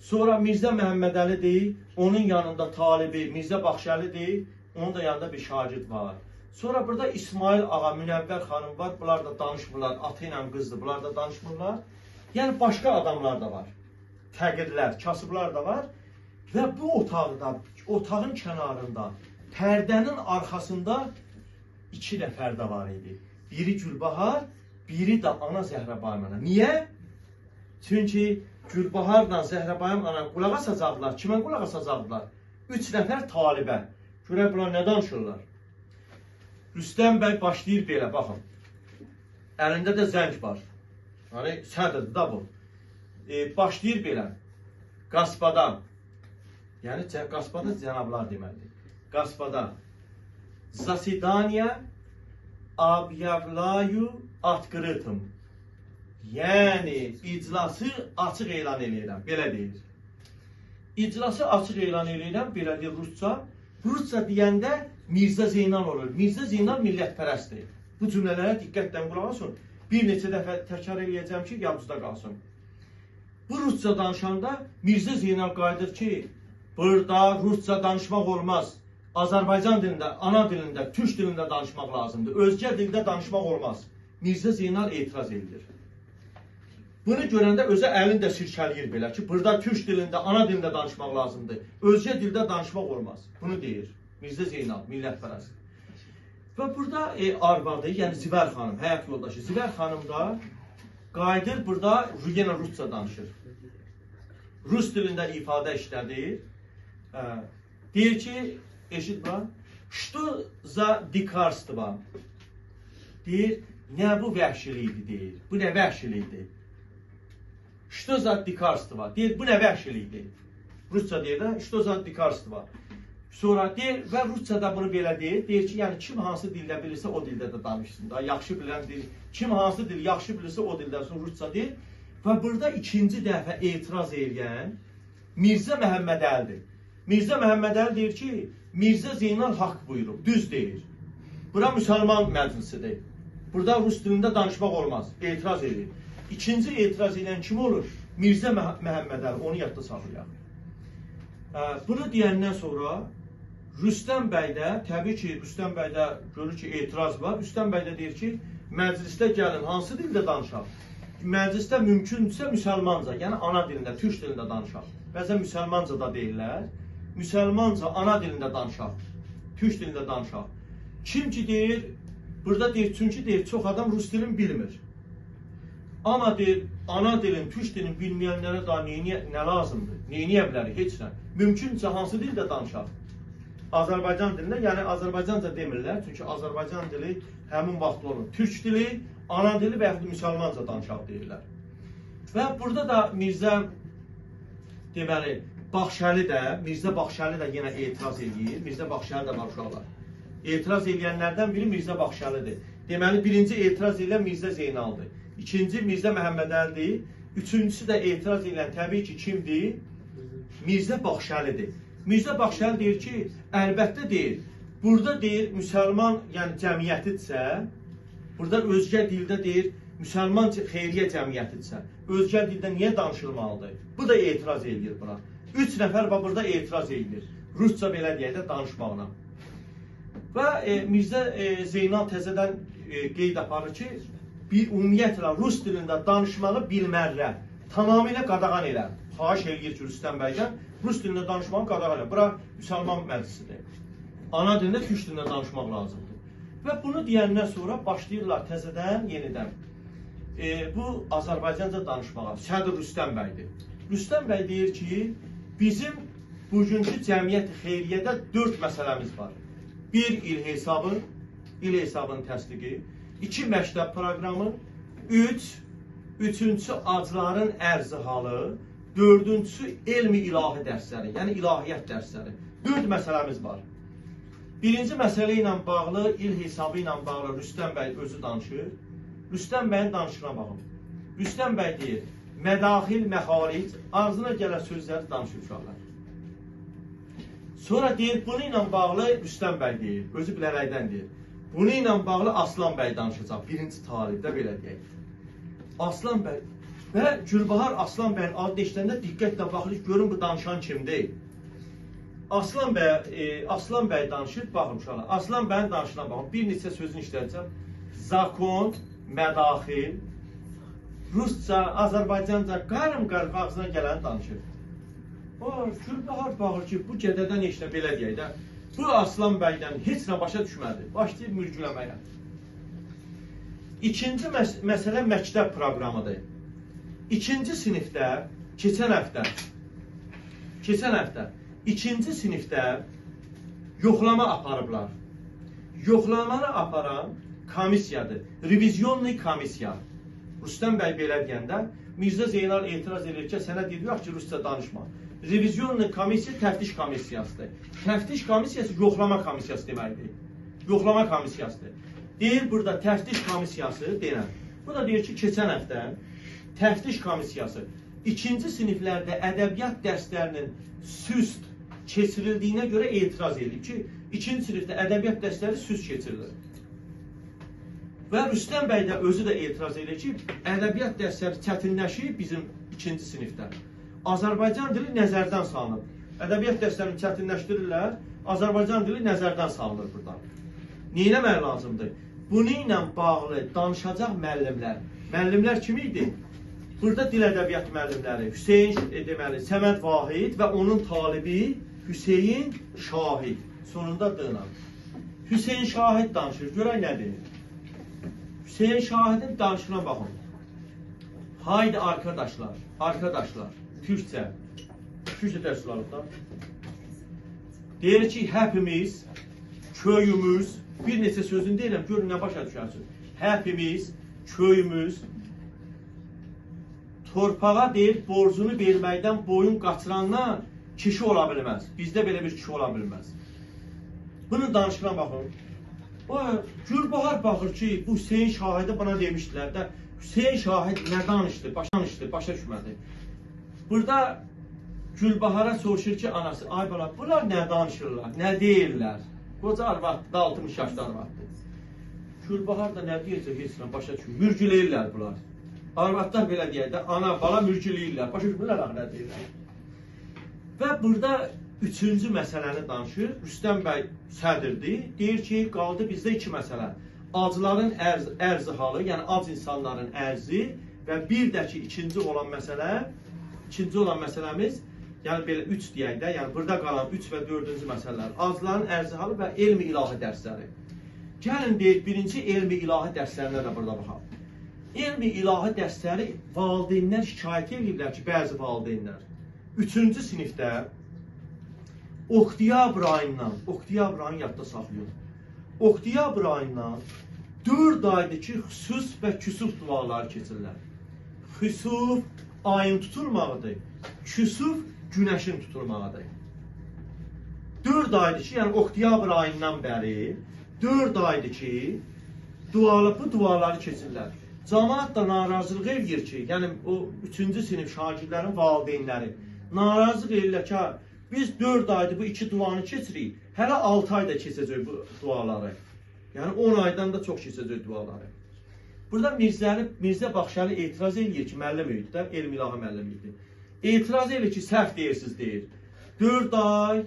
Sonra Mirzə Məhəmməd Əlidir, onun yanında talibi Mirzə Baxşəlidir, onun da yanında bir şagird var. Sonra burada İsmail ağa, Münəvvər xanım var, bunlar da danışmırlar, atı ilə qızdır, bunlar da danışmırlar. Yəni başqa adamlar da var. Təqirlər, kasıblar da var. Və bu otaqda, otağın kənarında, pərdənin arxasında 2 nəfər də var idi. Biri Gülbahar, biri də ana Zəhrabəyim ana. Niyə? Çünki Gülbaharla Zəhrabəyim ana qulaq asacaqlar. Kimə qulaq asacaqlar? 3 nəfər talibə. Görək bunlar nə danışırlar? Rüstəm bəy başlayır belə, baxın. Əlində də zəng var. Yəni, sədrdir da bu. Başlayır belə. Qaspadan. Yəni, qaspada cənablar deməlidir. Qaspada. Zasidaniya abyavlayu atqırıtım. Yəni, iclası açıq elan edirəm. Belə deyir. İclası açıq elan edirəm, belə deyir Rusca. Rusca deyəndə Mirzə Zeynal olur. Mirzə Zeynal millətpərəstdir. Bu cümlələrə diqqətlə qulaq asın. Bir neçə dəfə təkrar edəcəm ki, yadınızda qalsın. Bu Rusca danışanda Mirzə Zeynal qayıdır ki, burada Rusca danışmaq olmaz. Azərbaycan dilində, ana dilində, türk dilində danışmaq lazımdır. Özgə dildə danışmaq olmaz. Mirzə Zeynal etiraz edir. Bunu görəndə özə əlini də sirkələyir belə ki, burada türk dilində, ana dilində danışmaq lazımdır. Özgə dildə danışmaq olmaz. Bunu deyir Mirzə Zeynal, millətpərəst. Və burada arvadı, yəni Zibər xanım, həyat yoldaşı Zibər xanım da qayıdır, burada yenə Rusca danışır. Rus dilində ifadə işlədir. Deyir ki, eşit var, что за дикарство? Deyir, nə bu vəhşilikdir, deyir. Bu nə vəhşilikdir? Что за дикарство? Deyir, bu nə vəhşilikdir? Rusca deyir də, что за дикарство? Sonra deyir və Ruscada bunu belə deyir. Deyir ki, yəni kim hansı dildə bilirsə o dildə də danışsın da. Yaxşı bilən dil, kim hansı dil yaxşı bilirsə o dildə Rusca deyir. Və burada ikinci dəfə etiraz edən Mirzə Məhəmməd Əlidir. Mirzə Məhəmməd Əli deyir ki, Mirzə Zeynal haqq buyurub, düz deyir. Bura müsəlman məclisidir. Burada Rus dilində danışmaq olmaz. Etiraz edir. İkinci etiraz edən kim olur? Mirzə Məhəmməd Əli, onu yadda saxlayaq. Bunu deyəndən sonra Rüstəm bəy də, təbii ki, Rüstəm bəy də görür ki, etiraz var. Rüstəm bəy də deyir ki, məclisdə gəlin, hansı dildə danışaq? Məclisdə mümkündürsə müsəlmanca, yəni ana dilində, türk dilində danışaq. Bəzən müsəlmanca da deyirlər. Müsəlmanca, ana dilində danışaq, türk dilində danışaq. Kim ki deyir, burada deyir, çünki deyir, çox adam Rus dilini bilmir. Amma deyir, ana dilin, türk dilini bilməyənlərə daha nə lazımdır? Neyniyə bilərik? Heç nə. Mümkünsə hansı dildə danışaq? Azərbaycan dilində, yəni Azərbaycanca demirlər. Çünki Azərbaycan dili həmin vaxt olur. Türk dili, ana dili və yaxud müsəlmanca danışaq deyirlər. Və burada da Mirzə, deməli, Mirzə Baxşəli də yenə etiraz edir. Mirzə Baxşəli də var uşaqlar. Etiraz edənlərdən biri Mirzə Baxşəlidir. Deməli, birinci etiraz edən Mirzə Zeynaldır. İkinci Mirzə Məhəmmədəlidir. Üçüncüsü də etiraz edən təbii ki, kimdir? Mirzə Baxşəlidir. Mirzə Baxşəli deyir ki, əlbəttə deyir, burada deyir, müsəlman, yəni cəmiyyətidirsə, burada özgə dildə deyir, müsəlman xeyriyyə cəmiyyətidirsə, özgə dildə niyə danışılmalıdır? Bu da etiraz edir buna. 3 nəfər burada etiraz edir. Rusca belə deyək də danışmağına. Və Mirzə Zeynal təzədən qeyd aparır ki, ümumiyyətlə Rus dilində danışmağı bilmərlər. Tamamilə qadağan elər. Xahiş edir ki, Rüstəm bəydən Rus dilində danışmağı qadağan elər. Bura müsəlman məclisidir. Ana dilində, türk dilində danışmaq lazımdır. Və bunu deyəndən sonra başlayırlar təzədən, yenidən. Bu Azərbaycanca danışmağa. Sədr Rüstəm bəydir. Rüstəm bəy deyir ki, bizim bugünkü cəmiyyət xeyriyyədə 4 məsələmiz var. 1 il hesabının təsdiqi, 2 məktəb proqramı, 3-cü acların ərzi halı, 4-cü elmi ilahi dərsləri, yəni ilahiyyat dərsləri. 4 məsələmiz var. Birinci məsələ ilə bağlı, il hesabı ilə bağlı Rüstəm bəy özü danışır. Rüstəm bəyin danışına baxın. Rüstəm bəy deyir, mədaxil, məxaric, ağzına gələn sözləri danışır uşaqlar. Sonra deyir, bunu ilə bağlı Rüstəm bəy deyir, özü bilərəkdən deyir. Bunu ilə bağlı Aslan bəy danışacaq, birinci tarixdə belə deyək. Aslan bəy və Gülbahar Aslan bəyin adı eşidəndə diqqətlə baxılır, görün bu danışan kimdir? Aslan bəy danışır, baxın uşaqlar. Aslan bəyin danışına baxın, bir neçə sözünü işlədəcəm. Zakon, mədaxil, Rusca, Azərbaycanca qarım-qarıq ağzına gələni danışır. Gülbahar baxır ki, bu gedədən heç nə belə deyək də. Bu Aslan bəydən heç nə başa düşmədi. Başlayır mürgüləməyə. İkinci məsələ məktəb proqramıdır. İkinci sinifdə, keçən həftə, ikinci sinifdə yoxlama aparıblar. Yoxlamanı aparan komissiyadır. Revizyonlu komissiya. Rüstəm bəy belə deyəndə, Mirzə Zeynal etiraz edir ki, sənə deyir ki, Rusca danışma. Revizyonlu komissiya təftiş komissiyasıdır. Təftiş komissiyası yoxlama komissiyası deməkdir. Yoxlama komissiyasıdır. Deyir burada təftiş komissiyası deyən. Bu da deyir ki, keçən həftə təftiş komissiyası ikinci siniflərdə ədəbiyyat dərslərinin süst keçirildiyinə görə etiraz edir ki, ikinci sinifdə ədəbiyyat dərsləri süst keçirilir. Və Rüstəm bəy də özü də etiraz edir ki, ədəbiyyat dərsləri çətinləşir bizim ikinci sinifdə. Azərbaycan dili nəzərdən salınır. Ədəbiyyat dərslərini çətinləşdirirlər, Azərbaycan dili nəzərdən salınır burada. Neynəmək lazımdır? Bunu ilə bağlı danışacaq müəllimlər. Müəllimlər kim idi? Burada dil ədəbiyyat müəllimləri Hüseyin deməli, Səməd Vahid və onun talibi Hüseyin Şahid. Sonunda dığınan. Hüseyin Şahid danışır. Görək nədir? Hüseyin Şahidin danışına baxın. Haydi arkadaşlar, Türkçə dərs alıblar. Deyir ki, hepimiz, köyümüz, bir neçə sözünü deyirəm, görün nə başa düşərsiniz. Hepimiz, köyümüz, torpağa deyir, borcunu verməkdən boyun qaçıranlar kişi ola bilməz. Bizdə belə bir kişi ola bilməz. Bunun danışına baxın. Gülbahar baxır ki, bu Hüseyin Şahidə bana demişdilər də, Hüseyin Şahid nə danışdı, başa düşmədi. Burada Gülbahar'a soruşur ki, anası, ay bala, bunlar nə danışırlar, nə deyirlər? Qoca arvaddır, 60 yaşlı arvaddır. Gülbahar da nə deyəcək, heç nə başa düşmür. Mürgüləyirlər bunlar. Arvadlar belə deyək də, ana, bala mürgüləyirlər, başa düşmürlər, nə deyirlər. Və burada üçüncü məsələni danışır. Rüstəm bəy sədrdir. Deyir ki, qaldı bizdə 2 məsələ. Acıların ərzi halı, yəni ac insanların ərzi və bir də ki, ikinci olan məsələmiz, yəni belə 3 deyək də, yəni burada qalan 3 və 4-cü məsələlər. Acıların ərzi halı və elmi ilahi dərsləri. Gəlin deyək, birinci elmi ilahi dərslərinə də burada baxaq. elmi ilahi dərsləri valideynlər şikayət edirlər ki, bəzi valideynlər 3-cü sinifdə oktyabr ayından, oktyabr ayını yadda saxlayın, oktyabr ayından 4 aydakı xüsus və küsuf duaları keçirlər. Xüsuf ayın tutulmağıdır, küsuf günəşin tutulmağıdır. 4 aydır ki, yəni oktyabr ayından bəri 4 aydır ki, bu duaları keçirlər. Cəmaət da narazılıq edir ki, yəni o 3-cü sinif şagirdlərin valideynləri narazılıq edirlər ki, biz 4 aydır bu 2 duanı keçirik, hələ 6 ayda keçəcək bu duaları. Yəni 10 aydan da çox keçəcək duaları. Burada Mirzə Baxşəli etiraz edir ki, müəllim idi də, elm ilahi müəllim idi. Etiraz edir ki, səhv deyirsiniz deyir. 4 ay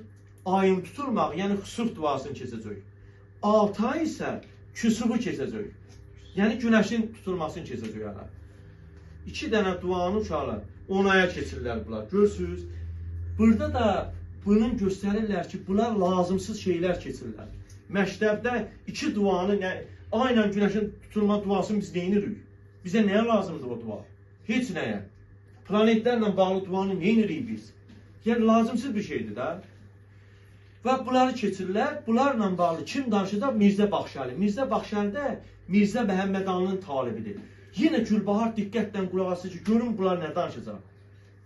ayın tutulmağı, yəni xüsuf duasını keçəcək. 6 ay isə küsufu keçəcək. Yəni günəşin tutulmasını keçəcək hələ. 2 dənə duanı uşaqlar 10 aya keçirirlər bunlar. Görürsünüz? Burada da bunun göstərirlər ki, bunlar lazımsız şeylər keçirirlər. Məktəbdə 2 duanı, aynen günəşin tutulma duasını biz neyinirik? Bizə nəyə lazımdır o dua? Heç nəyə. Planetlərlə bağlı duanı neyinirik biz? Yəni lazımsız bir şeydir də. Və bunları keçirirlər. Bunlarla bağlı kim danışacaq? Mirzə Baxşəli. Mirzə Baxşəli də Mirzə Məhəmmədanlının talibidir. Yenə Gülbahar diqqətlə qulaq asır ki, görün bunlar nə danışacaq?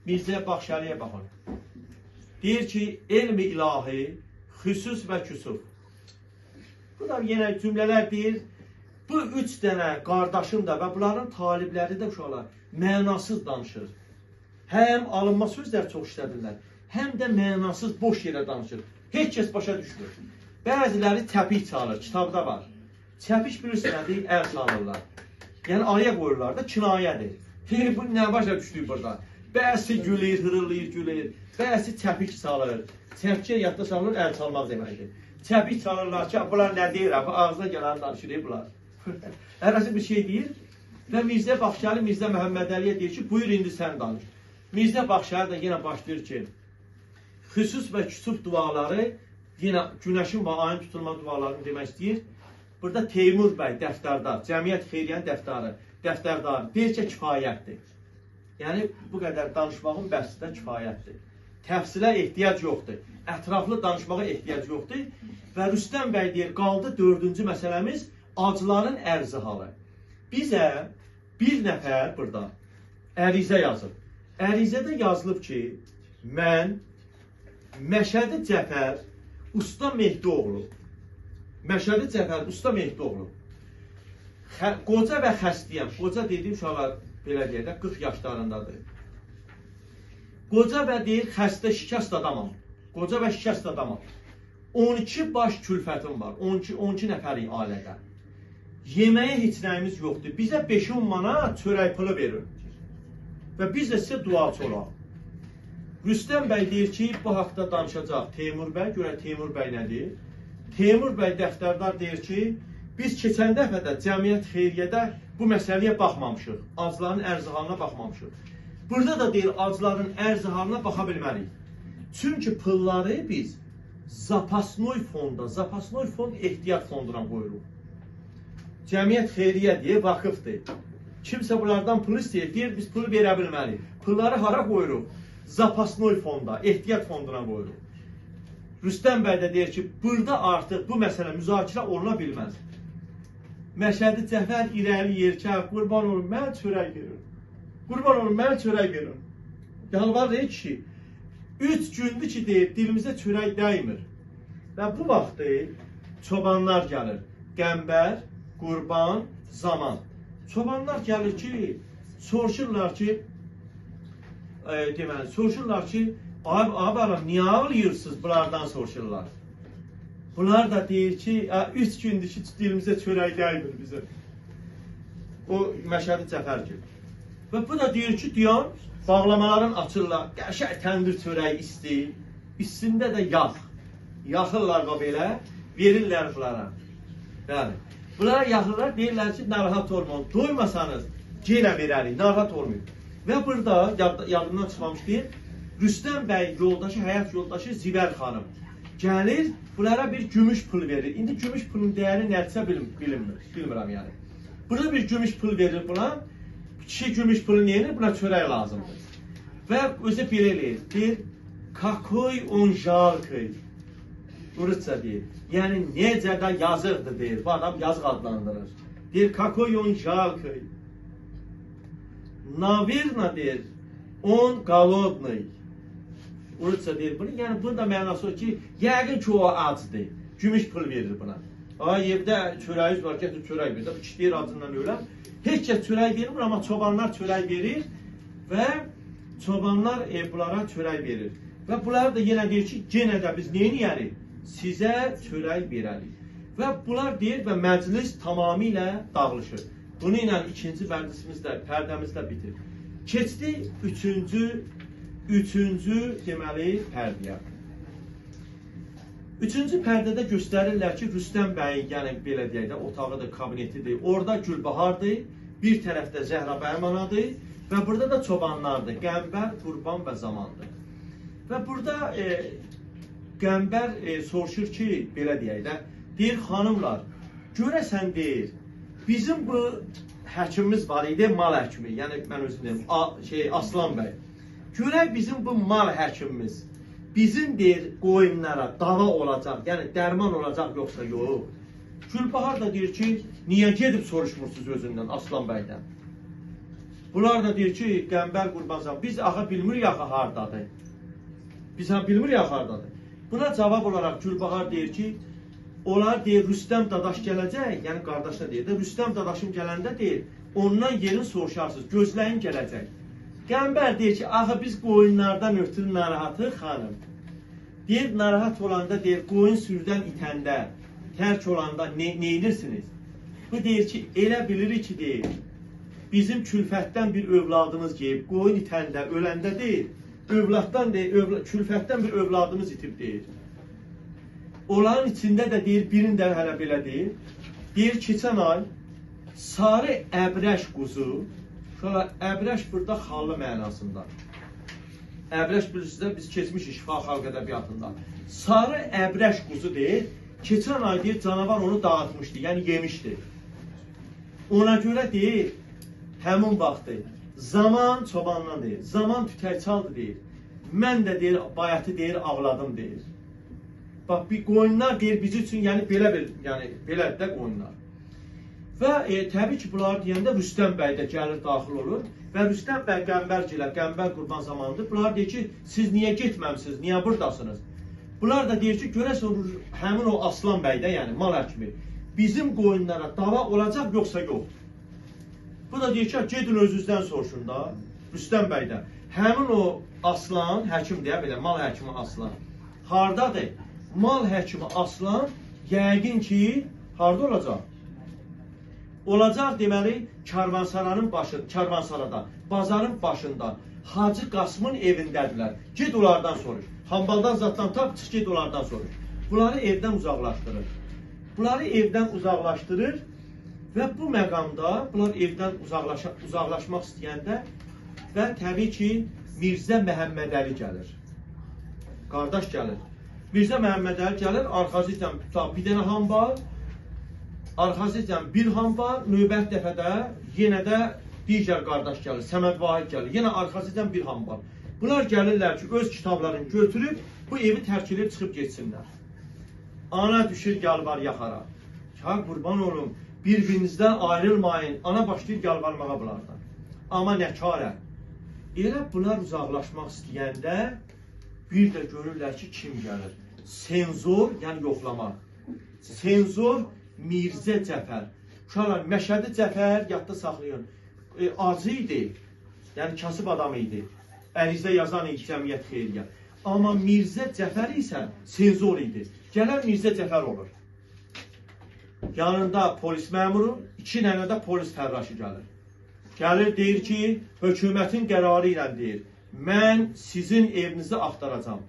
Mirzə Baxşəliyə baxın. Deyir ki, elmi ilahi, xüsus və küsuf. Bu da yenə cümlələr deyir. Bu 3 dənə qardaşım da və bunların talibləri də uşaqlar mənasız danışır. Həm alınma sözlər çox işlədirlər, həm də mənasız boş yerə danışır. Heç kəs başa düşmür. Bəziləri təpik çalır, kitabda var. Təpik bilirsin nədir? Əl çalırlar. Yəni aya qoyurlar da kinayədir. Bu nə başa düşdük burada? Bəzi gülür, hırılıyır, gülür. Bəzi təpik çalır. Təpkiyə yadda salınır, əl çalmaq deməkdir. Təpik çalırlar ki, bunlar nə deyir? Ağzına gələn danışır bunlar. Ərəsi bir şey deyir. Və Mirzə Baxşəli Mirzə Məhəmmədəliyə deyir ki, buyur indi sən danış. Mirzə Baxşəli də yenə başlayır ki, xüsus və küsuf duaları, yenə günəşin və ayın tutulma dualarını demək istəyir. Burada Teymur bəy dəftərdar, Cəmiyyət Xeyriyyənin dəftərdar deyir ki, kifayətdir. Yəni, bu qədər danışmağın bəhsində kifayətdir. Təfsilə ehtiyac yoxdur. Ətraflı danışmağa ehtiyac yoxdur. Və Rüstəm bəy deyir, qaldı 4-cü məsələmiz acıların ərzi halı. Bizə bir nəfər burada ərizə yazıb. Ərizədə yazılıb ki, mən Məşədi Cəfər Usta Mehdioğlu, Məşədi Cəfər Usta Mehdioğlu, qoca və xəstəyəm. Qoca dediyim uşaqlar belə deyək də 40 yaşlarındadır. Qoca və deyir xəstə şikəst adamam. Qoca və şikəst adamam. 12 baş külfətim var. 12 nəfərik ailədə. Yeməyə heç nəyimiz yoxdur. Bizə 5-10 manat çörək pulu verin. Və biz də sizə duaçı olaq. Rüstəm bəy deyir ki, bu haqda danışacaq Teymur bəy. Görək Teymur bəy nədir? Teymur bəy dəftərdar deyir ki, biz keçən dəfədə Cəmiyyət Xeyriyyədə bu məsələyə baxmamışıq. Acıların ərzi halına baxmamışıq. Burada da deyir, acıların ərzi halına baxa bilməliyik. Çünki pulları biz Zapasnoy fonda, Zapasnoy fond ehtiyat fonduna qoyuruq. Cəmiyyət Xeyriyyə deyir, vakıfdır. Kimsə bunlardan pul istəyir, deyir, biz pulu verə bilməliyik. Pulları hara qoyuruq? Zapasnoy fonda, ehtiyat fonduna qoyuruq. Rüstəm bəy də deyir ki, burada artıq bu məsələ müzakirə oluna bilməz. Məşədi Cəfər irəli yerkə, qurban olun, mən çörək verin. Qurban olun, mən çörək verin. Yalvar deyir ki, 3 gündür ki, deyir, dilimizə çörək dəymir. Və bu vaxtı çobanlar gəlir. Qəmbər, qurban, zaman. Çobanlar gəlir ki, soruşurlar ki, abi, niyə ağlayırsınız? Bunlardan soruşurlar. Bunlar da deyir ki, 3 gündür ki, dilimizə çörək dəymir bizə. O Məşədi Cəfər ki. Və bu da deyir ki, diyan, bağlamaların açırlar, qəşək təndir çörəyi isti, istində də yağ. Yaxırlar da belə, verirlər bunlara. Yəni, bunlara yaxırlar, deyirlər ki, narahat olmayın, doymasanız, yenə verərik, narahat olmayın. Və burada, yadından çıxmamış deyir, Rüstəm bəy yoldaşı, həyat yoldaşı Zibər xanım gəlir, bunlara bir gümüş pul verir. İndi gümüş pulun dəyəri nədirsə bilmirəm yəni. Burada bir gümüş pul verir buna. Kişi gümüş pulu neyini? Buna çörək lazımdır. Və özü belə eləyir. Deyir, kakoy on jalkıy. Rusça deyir. Yəni, necə də yazıqdır deyir. Bu adam yazıq adlandırır. Deyir, kakoy on jalkıy. Navirna deyir, on qalodnıy. Rusça deyir bunu. Yəni, bunun da mənası o ki, yəqin ki, o acdır. Gümüş pul verir buna. Evdə çörəyiz var, gətir çörək verir. Bu kişi deyir acından öləm. Heç kəs çörək vermir, amma çobanlar çörək verir və çobanlar bunlara çörək verir. Və bunlar da yenə deyir ki, yenə də biz neyini yərik? Sizə çörək verərik. Və bunlar deyir və məclis tamamilə dağılışır. Bunu ilə ikinci pərdəmiz də bitir. Keçdi üçüncü deməli pərdəyə. Üçüncü pərdədə göstərirlər ki, Rüstəm bəyin, yəni belə deyək də, otağıdır, kabinetidir. Orada Gülbahardır, bir tərəfdə Zəhra bəyim anadır və burada da çobanlardır, Qəmbər, Qurban və Zamandır. Və burada Qəmbər soruşur ki, belə deyək də, deyir, xanımlar, görəsən deyir, bizim bu həkimimiz var idi, mal həkimi, yəni mən özüm deyim, Aslan bəy. Görək bizim bu mal həkimimiz, bizim deyir qoyunlara dava olacaq, yəni dərman olacaq yoxsa yox. Gülbahar da deyir ki, niyə gedib soruşmursunuz özündən Aslan bəydən? Bunlar da deyir ki, Qəmbər Qurbanzam, biz axı bilmirik axı hardadır. Biz bilmirik axı hardadır. Buna cavab olaraq Gülbahar deyir ki, onlar deyir Rüstəm dadaş gələcək, yəni qardaşına deyir də, Rüstəm dadaşım gələndə deyir, ondan yerini soruşarsınız, gözləyin gələcək. Qəmbər deyir ki, axı biz qoyunlardan ötürü narahatıq xanım. Deyir, narahat olanda deyir, qoyun sürüdən itəndə, tərk olanda neyinirsiniz? Bu deyir ki, elə bilirik ki, deyir, bizim külfətdən bir övladımız geyib, qoyun itəndə, öləndə deyir, övladdan deyir, külfətdən bir övladımız itib deyir. Onların içində də deyir, birində hələ belə deyir, deyir, keçən ay sarı əbrəş quzu, şöyle əbrəş burada xallı mənasında. Əbrəş bilirsiniz, biz keçmişik şifa xalq ədəbiyyatında. Sarı əbrəş quzu deyir, keçən ay deyir, canavar onu dağıtmışdı, yəni yemişdi. Ona görə deyir, həmin vaxtı, zaman çobandan deyir, zaman tükər çaldı deyir, mən də deyir, bayatı deyir, ağladım deyir. Bax, bir qoyunlar deyir, biz üçün, yəni belə də qoyunlar. Və təbii ki, bunlar deyəndə Rüstəm bəy də gəlir, daxil olur və Rüstəm bəy Qəmbərgilə, Qəmbər Qurban zamanıdır. Bunlar deyir ki, siz niyə getməmsiniz, niyə buradasınız? Bunlar da deyir ki, görəsən həmin o Aslan bəy də, yəni mal həkimi, bizim qoyunlara dava olacaq yoxsa yox? Bu da deyir ki, gedin özünüzdən soruşun da, Rüstəm bəy də. Həmin o Aslan, həkim deyə belə, mal həkimi Aslan, hardadır? Mal həkimi Aslan, yəqin ki, harda olacaq? Olacaq deməli Karvansarada, bazarın başında, Hacı Qasımın evindədirlər. Ged onlardan soruş. Hambaldan zatdan tap, çıx ged onlardan soruş. Bunları evdən uzaqlaşdırır. Bunları evdən uzaqlaşdırır və bu məqamda bunlar evdən uzaqlaşmaq istəyəndə və təbii ki, Mirzə Məhəmmədəli gəlir. Qardaş gəlir. Mirzə Məhəmmədəli gəlir, arxası ilə bir dənə hambal, arxasıcan bir hambal, növbət dəfədə yenə də digər qardaş gəlir, Səməd Vahid gəlir, yenə arxasıcan bir hambal. Bunlar gəlirlər ki, öz kitablarını götürüb, bu evi tərk edib çıxıb geçsinlər. Ana düşür yalvar yaxara. Ha, qurban olun, bir-birinizdən ayrılmayın, ana başlayır yalvarmağa bunlardan. Amma nə karə? Elə bunlar uzaqlaşmaq istəyəndə bir də görürlər ki, kim gəlir? Senzor, yəni yoxlama. Senzor Mirzə Cəfər. Uşaqlar, Məşədi Cəfər yadda saxlayın. Acı idi, yəni kasıb adam idi. Ərizdə yazan idi cəmiyyət xeyriyə. Amma Mirzə Cəfər isə senzor idi. Gələn Mirzə Cəfər olur. Yanında polis məmuru, 2 dənə də polis fərraşı gəlir. Gəlir, deyir ki, hökumətin qərarı ilə deyir, mən sizin evinizi axtaracam.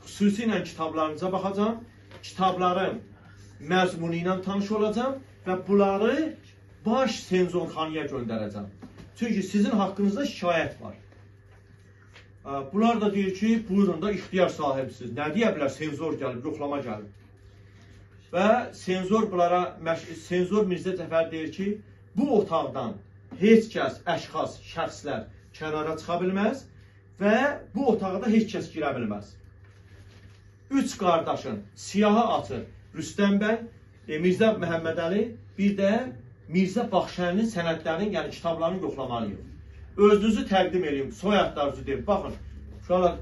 Xüsusi ilə kitablarınıza baxacam, kitabların məzmunu ilə tanış olacam və bunları baş senzorxanaya göndərəcəm. Çünki sizin haqqınızda şikayət var. Bunlar da deyir ki, buyurun da ixtiyar sahibsiniz. Nə deyə bilər? Senzor gəlib, yoxlama gəlib. Və senzor bunlara, senzor Mirzə Cəfər deyir ki, bu otaqdan heç kəs, əşxas, şəxslər kənara çıxa bilməz və bu otağa da heç kəs girə bilməz. 3 qardaşın siyahı açır Rüstəm bəy, Mirzə Məhəmmədəli, bir də Mirzə Baxşəlinin sənədlərinin, yəni kitablarını yoxlamalıyıq. Özünüzü təqdim edin, soyadlarınızı deyin. Baxın, uşaqlar,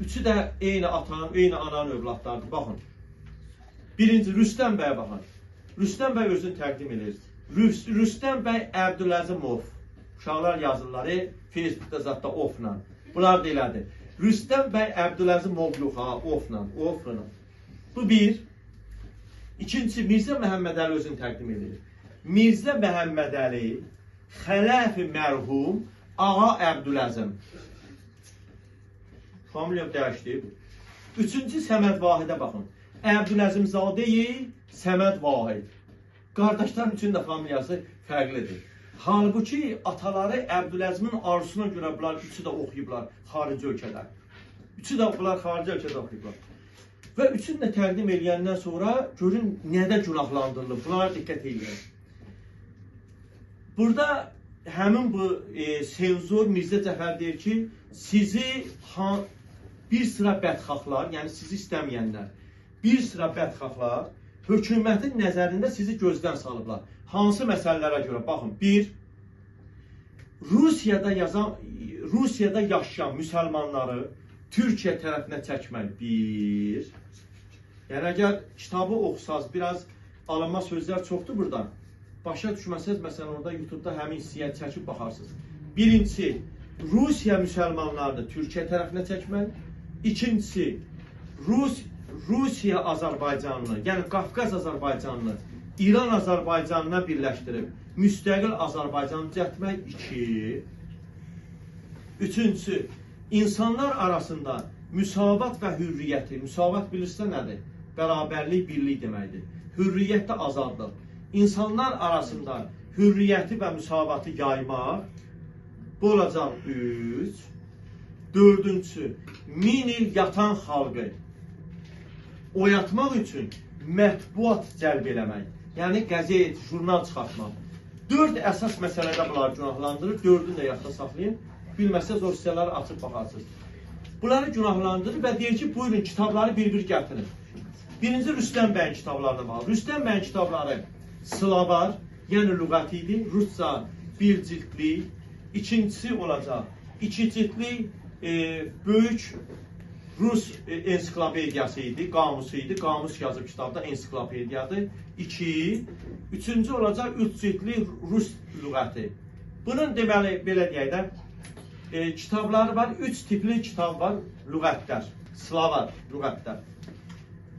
üçü də eyni atanın, eyni ananın övladlarıdır. Baxın. Birinci, Rüstəm bəyə baxın. Rüstəm bəy özünü təqdim edir. Rüstəm bəy Əbdüləzimov. Uşaqlar yazırlar, Facebookda zətdə ofla. Bunlar da elədir. Rüstəm bəy Əbdüləzimov yox ha, ofla. Bu bir. İkincisi, Mirzə Məhəmmədəli özünü təqdim edir. Mirzə Məhəmmədəli Xələfi mərhum Ağa Əbdüləzim. Familiyam dəyişdi. Üçüncü, Səməd Vahidə baxın. Əbdüləzimzadeyi Səməd Vahid. Qardaşların üçün də familiyası fərqlidir. Halbuki ataları Əbdüləzimin arzusuna görə bunlar üçü də oxuyublar xarici ölkədə. Üçü də bunlar xarici ölkədə oxuyublar. Və üçünü də təqdim edəndən sonra görün nədə günahlandırılır. Bunlara diqqət edin. Burada həmin bu senzor Mirzə Cəfər deyir ki, sizi bir sıra bədxahlar, yəni sizi istəməyənlər, bir sıra bədxahlar hökumətin nəzərində sizi gözdən salıblar. Hansı məsələlərə görə? Baxın, bir, Rusiyada yaşayan müsəlmanları Türkiyə tərəfinə çəkmək, bir. Yəni, əgər kitabı oxusaz, biraz alınma sözlər çoxdur buradan. Başa düşməsəz, məsələn, orada YouTube'da həmin hissəyə çəkib baxarsınız. Birincisi, Rusiya müsəlmanlarını Türkiyə tərəfinə çəkmək. İkincisi, Rusiya Azərbaycanını, yəni Qafqaz Azərbaycanını İran Azərbaycanına birləşdirib müstəqil Azərbaycanı düzəltmək. 2. Üçüncüsü, insanlar arasında müsavat və hürriyyəti, müsavat bilirsə nədir? Bərabərlik, birlik deməkdir. Hürriyyət də azadlıq. İnsanlar arasında hürriyyəti və müsavatı yaymaq. Bu olacaq 3. Dördüncüsü, 1000 il yatan xalqı oyatmaq üçün mətbuat cəlb eləmək. Yəni qəzet, jurnal çıxartmaq. 4 əsas məsələdə bunlar günahlandırır. 4-ünü də yadda saxlayın. Bilməsəz o hissələri açıb baxarsınız. Bunları günahlandırır və deyir ki, buyurun kitabları bir-bir gətirin. Birinci Rüstəm bəyin kitablarına baxın. Rüstəm bəyin kitabları Slavar, yəni lüğət idi. Rusca bir cildli. İkincisi olacaq 2 cildli böyük Rus ensiklopediyası idi, qamusu idi. Qamus yazıb kitabda ensiklopediyadır. 2. Üçüncü olacaq 3 cildli Rus lüğəti. Bunun deməli, belə deyək də, kitabları var, 3 tipli kitab var, lüğətlər, Slavar lüğətlər.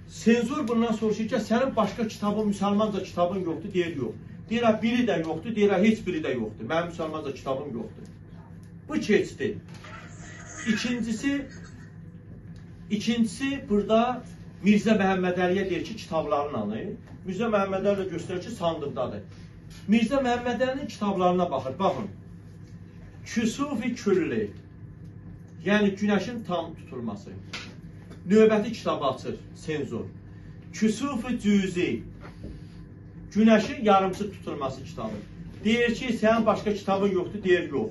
Senzor bundan soruşur ki, sənin başqa kitabın, müsəlmanca kitabın yoxdur, deyir yox. Deyirə, biri də yoxdur, deyirə, heç biri də yoxdur. Mənim müsəlmanca kitabım yoxdur. Bu keçdi. İkincisi, burada Mirzə Məhəmmədəliyə deyir ki, kitablarını alın. Mirzə Məhəmmədəli göstərir ki, sandıqdadır. Mirzə Məhəmmədəlinin kitablarına baxır, baxın. Küsufi külli, yəni günəşin tam tutulması. Növbəti kitabı açır, senzor. Küsufi cüzi, günəşin yarımçı tutulması kitabı. Deyir ki, sənin başqa kitabın yoxdur, deyir yox.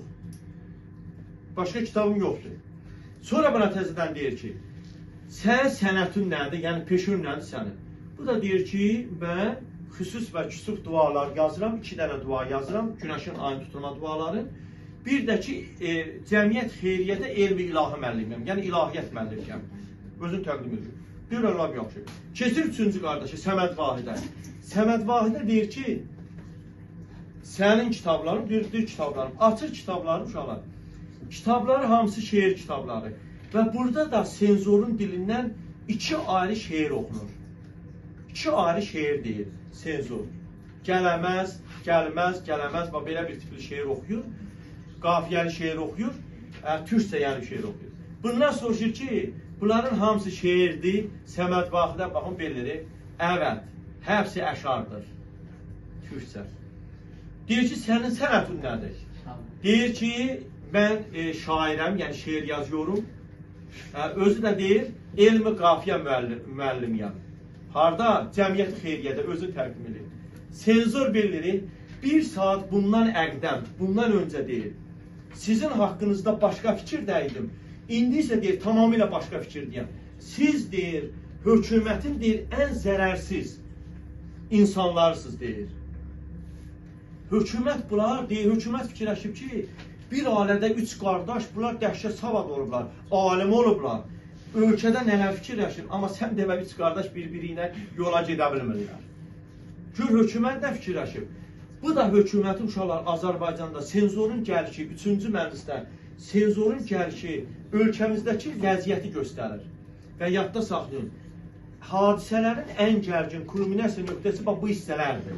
Başqa kitabım yoxdur. Sonra buna təzədən deyir ki, sənin sənətin nədir, yəni peşun nədir sənin? Bu da deyir ki, mən xüsus və küsuf dualar yazıram, 2 dənə dua yazıram, günəşin ayın tutulma duaları. Bir də ki, cəmiyyət xeyriyyədə elmi ilahi müəlliməm, yəni ilahiyyət müəlliməm. Özünü təqdim edir. Deyir, Allah yaxşı. Keçir 3-cü qardaşı, Səməd Vahidə. Səməd Vahidə deyir ki, sənin kitabların, deyir kitablarım, açır kitablarım uşaqlar. Kitabları hamısı şeir kitabları. Və burada da senzorun dilindən 2 ayrı şeir oxunur. 2 ayrı şeir deyir senzor. Gələməz, gəlməz, gələməz və belə bir tipli şeir oxuyur. Qafiyəli şeir oxuyur, türkcə yəni şeir oxuyur. Bundan soruşur ki, bunların hamısı şeirdir, Səməd Vahidə baxın belirir. Evet, hepsi əşardır, türkcə. Deyir ki, sənin sənətin nədir? Deyir ki, mən şairəm, yəni şeir yazıyorum. Özü də deyir, elmi qafiyə müəllimiyəm. Harada? Cəmiyyət xeyriyyədə özü təqdim edir. Senzor belirir, bir saat bundan əqdəm, bundan öncə deyir, sizin haqqınızda başqa fikir dəydim. İndi isə deyir, tamamilə başqa fikir deyəm. Siz deyir, hökumətin deyir, ən zərərsiz insanlarsınız deyir. Hökumət bunlar deyir, hökumət fikirləşib ki, bir ailədə 3 qardaş, bunlar dəhşət savad olublar, alim olublar. Ölkədə nələr fikirləşir, amma sən demə 3 qardaş bir-biri ilə yola gedə bilmirlər. Gör, hökumət nə fikirləşib? Bu da hökumətin uşaqlar Azərbaycanda senzorun gəlişi, 3-cü məclisdə senzorun gəlişi ölkəmizdəki vəziyyəti göstərir. Və yadda saxlayın, hadisələrin ən gərgin kulminasiya nöqtəsi bu hissələrdir.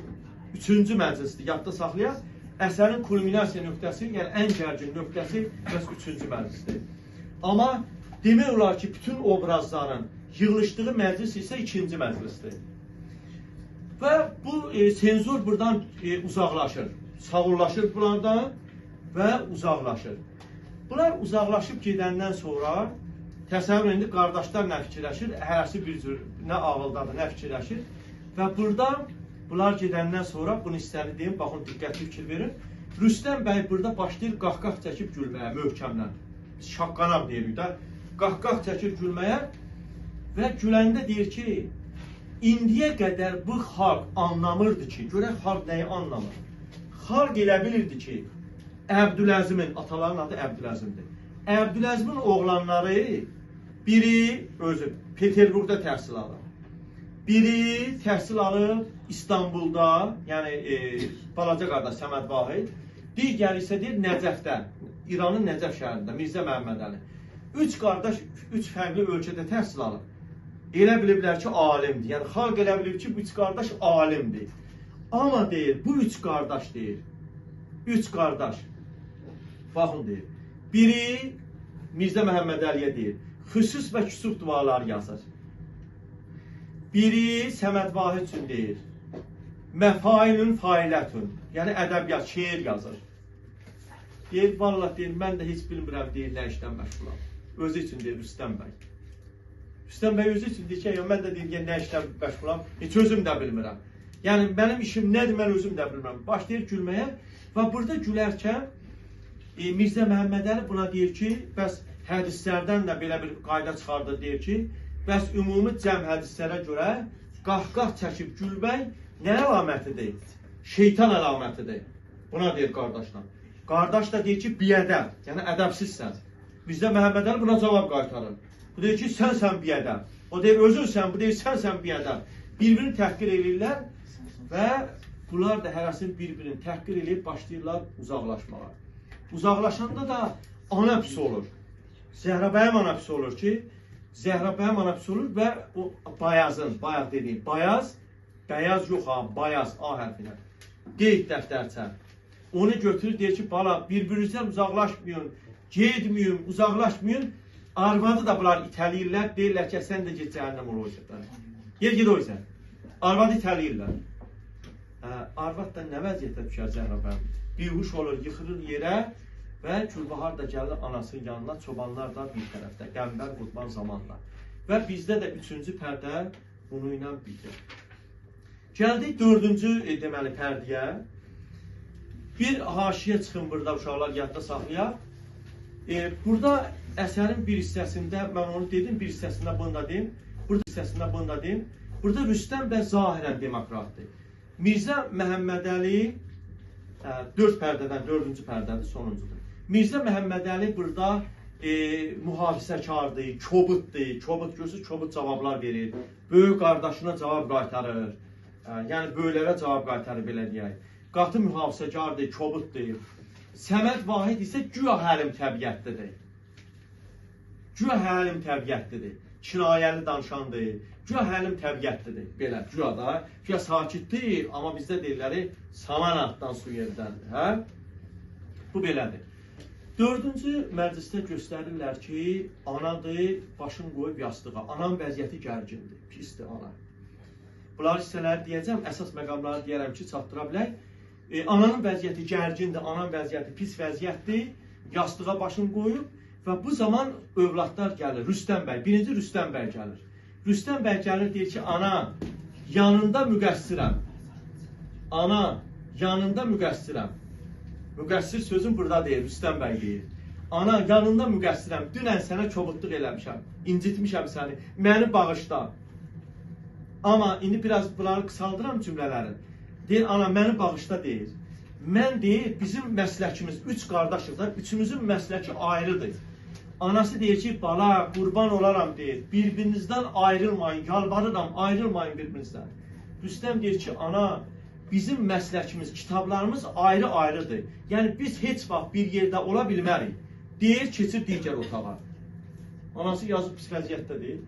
3-cü məclisdir, yadda saxlayaq, əsərin kulminasiya nöqtəsi, yəni ən gərgin nöqtəsi məhz 3-cü məclisdir. Amma demək olar ki, bütün obrazların yığılışdığı məclis isə 2-ci məclisdir. Və bu senzor buradan uzaqlaşır, sağollaşır bunlardan və uzaqlaşır. Bunlar uzaqlaşıb gedəndən sonra təsəvvür edin, qardaşlar nə fikirləşir, hərəsi bir cür, nə ağıldadır, nə fikirləşir. Və burada bunlar gedəndən sonra, bunu istəli deyim, baxın, diqqətli fikir verin. Rüstəm bəy burada başlayır qahqah çəkib gülməyə, möhkəmlə. Biz şaqqanam deyirik də, qahqah çəkib gülməyə və güləndə deyir ki, indiyə qədər bu xalq anlamırdı ki, görək xalq nəyi anlamır. Xalq elə bilirdi ki, Əbdüləzimin, ataların adı Əbdüləzimdir. Əbdüləzimin oğlanları biri özü Peterburqda təhsil alır. Biri təhsil alır İstanbulda, yəni balaca qardaş Səməd Vahid. Digəri isə deyir Nəcəfdə, İranın Nəcəf şəhərində, Mirzə Məhəmmədəli. 3 qardaş 3 fərqli ölkədə təhsil alır. Elə biliblər ki, alimdir. Yəni, xalq elə bilib ki, bu 3 qardaş alimdir. Amma deyir, bu 3 qardaş deyir. 3 qardaş. Baxın deyir. Biri Mirzə Məhəmməd Əliyə deyir. Xüsus və küsuf dualar yazır. Biri Səməd Vahid üçün deyir. Məfailün failətün. Yəni, ədəbiyyat, şeir yazır. Deyir, vallahi deyir, mən də heç bilmirəm deyir, nə işdən məşğulam. Özü üçün deyir, Rüstəm bəy. Rüstəm bəy özü üçün deyir ki, mən də deyir, nə işdən məşğulam, heç özüm də bilmirəm. Yəni, mənim işim nədir, mən özüm də bilmirəm. Başlayır gülməyə və burada gülərkən Mirzə Məhəmməd Əli buna deyir ki, bəs hədislərdən də belə bir qayda çıxardır, deyir ki, bəs ümumi cəm hədislərə görə qahqah çəkib gülmək nə əlamətidir? Şeytan əlamətidir. Buna deyir qardaşlar. Qardaş da deyir ki, biədəb, yəni ədəbsizsən. Mirzə Məhəmməd Əli buna cavab qaytarır. Bu deyir ki, sənsən biədəb. O deyir, özünsən, bu deyir, sənsən biədəb. Bir-birini təhqir edirlər və bunlar da hərəsini bir-birini təhqir edib başlayırlar uzaqlaşmalar. Uzaqlaşanda da ana pis olur. Zəhrabəyəm ana pis olur ki, Zəhrabəyəm ana pis olur və o Bayazın, bayaq dediyim, Bayaz, bəyaz yox ha, Bayaz, A hərfinə. Qeyd dəftərçə. Onu götürür, deyir ki, bala, bir-birinizdən uzaqlaşmayın, gedməyin, uzaqlaşmayın. Arvadı da bunlar itəliyirlər, deyirlər ki, sən də get cəhənnəm olacaqlar. Yer ged o yüzden. Arvadı itəliyirlər. Arvad da nə vəziyyətə düşər Zəhrabəyəm? Bihuş olur, yıxılır yerə və Gülbahar da gəlir anasının yanına, çobanlar da bir tərəfdə, Qəmbər Qurban zamanla. Və bizdə də 3-cü pərdə bunu ilə bitir. Gəldik 4-cü deməli pərdəyə. Bir haşiyə çıxın burada uşaqlar yadda saxlayaq. Burada əsərin bir hissəsində, mən onu dedim, bir hissəsində bunu da deyim, burada hissəsində bunu da deyim. Burada Rüstəm bəy zahirən demokratdır. Mirzə Məhəmməd Əli 4 pərdədən 4-cü pərdədir, sonuncudur. Mirzə Məhəmməd Əli burada mühafizəkardır, kobuddur, kobud görsünüz, kobud cavablar verir. Böyük qardaşına cavab qaytarır, yəni böyüklərə cavab qaytarır, belə deyək. Qatı mühafizəkardır, kobuddur. Səməd Vahid isə güya həlim təbiətlidir. Güya həlim təbiətlidir. Kinayəli danışandır, güya həlim təbiətlidir. Belə, güya da, güya sakitdir, amma bizdə deyirləri saman atdan su yerdəndir. Hə? Bu belədir. 4-cü məclisdə göstərirlər ki, anadır, başını qoyub yastığa. Ananın vəziyyəti gərgindir, pisdir ana. Bunlar hissələri deyəcəm, əsas məqamları deyərəm ki, çatdıra bilək. Ananın vəziyyəti gərgindir, ananın vəziyyəti pis vəziyyətdir, yastığa başını qoyub. Və bu zaman övladlar gəlir, Rüstəm bəy, birinci Rüstəm bəy gəlir. Rüstəm bəy gəlir, deyir ki, ana, yanında müqəssirəm. Ana, yanında müqəssirəm. Müqəssir sözüm burada deyil, Rüstəm bəy deyir. Ana, yanında müqəssirəm, dünən sənə kobudluq eləmişəm, incitmişəm səni, məni bağışla. Amma indi biraz bunları qısaldıram cümlələrin. Deyir, ana, məni bağışla deyir. Mən deyir, bizim məsləkimiz, 3 qardaşıq da, üçümüzün məsləki ayrıdır. Anası deyir ki, bala, qurban olaram deyir, bir-birinizdən ayrılmayın, yalvarıram, ayrılmayın bir-birinizdən. Rüstəm deyir ki, ana, bizim məsləkimiz, kitablarımız ayrı-ayrıdır. Yəni, biz heç vaxt bir yerdə ola bilmərik. Deyir, keçir digər otağa. Anası yazıb pis vəziyyətdə deyir.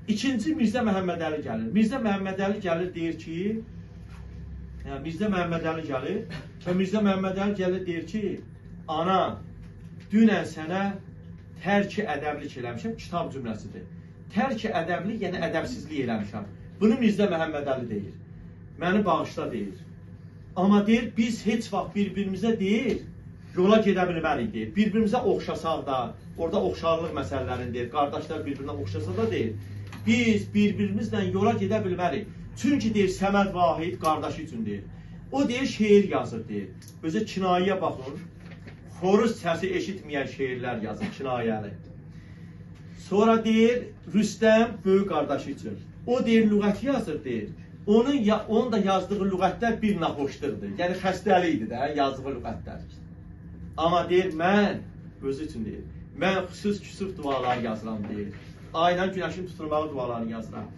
İkinci Mirzə Məhəmmədəli gəlir. Mirzə Məhəmmədəli gəlir, deyir ki, Mirzə Məhəmmədəli gəlir və Mirzə Məhəmmədəli gəlir, deyir ki, ana, dünən sənə tərki ədəblik eləmişəm, kitab cümləsidir. Tərki ədəblik, yəni ədəbsizlik eləmişəm. Bunu Mirzə Məhəmmədəli deyir. Məni bağışla deyir. Amma deyir, biz heç vaxt bir-birimizə deyir, yola gedə bilmərik deyir. Bir-birimizə oxşasaq da, orada oxşarlıq məsələlərini deyir, qardaşlar bir-birinə oxşasa da deyir. Biz bir-birimizlə yola gedə bilmərik. Çünki deyir, Səməd Vahid qardaşı üçün deyir. O deyir, şeir yazır deyir. Özə kinayə baxın, xoruz səsi eşitməyən şeirlər yazır, kinayəli. Sonra deyir, Rüstəm böyük qardaşı üçün. O deyir, lüğət yazır deyir. Onun da yazdığı lüğətlər bir naxoşdurdur. Yəni xəstəlikdir də, yazdığı lüğətlər. Amma deyir, mən, özü üçün deyir, mən xüsus-küsuf dualar yazıram deyir. Ayla günəşin tutulmağı dualarını yazıram.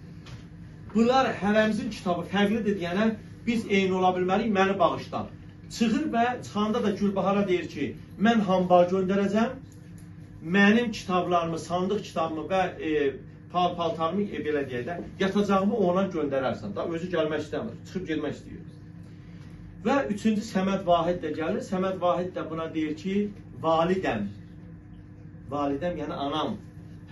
Bunlar hərəmizin kitabı fərqlidir deyənə, biz eyni ola bilmərik, məni bağışlar. Çıxır və çıxanda da Gülbahara deyir ki, mən hambal göndərəcəm, mənim kitablarımı, sandıq kitabımı və paltarımı, belə deyək də, yatacağımı ona göndərərsən. Da özü gəlmək istəmir, çıxıb gelmək istəyir. Və üçüncü Səməd Vahid də gəlir. Səməd Vahid də buna deyir ki, validəm. Validəm, yəni anam.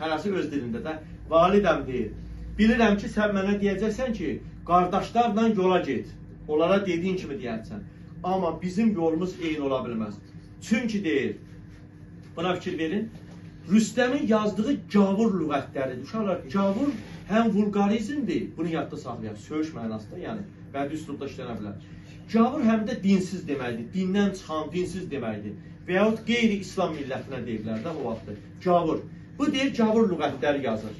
Hərəsi öz dilində də validəm deyir. Bilirəm ki, sən mənə deyəcəksən ki, qardaşlarla yola get. Onlara dediyin kimi deyərsən. Amma bizim yolumuz eyni ola bilməz. Çünki deyir, buna fikir verin, Rüstəmin yazdığı gavur lüğətləridir. Uşaqlar, gavur həm vulqarizmdir, bunu yadda saxlayaq, söyüş mənasında, yəni bədii üslubda işlənə bilər. Gavur həm də dinsiz deməkdir, dindən çıxan, dinsiz deməkdir. Və yaxud qeyri-İslam millətinə deyirlər də o vaxtdır. Gavur. Bu deyir, gavur lüğətləri yazır.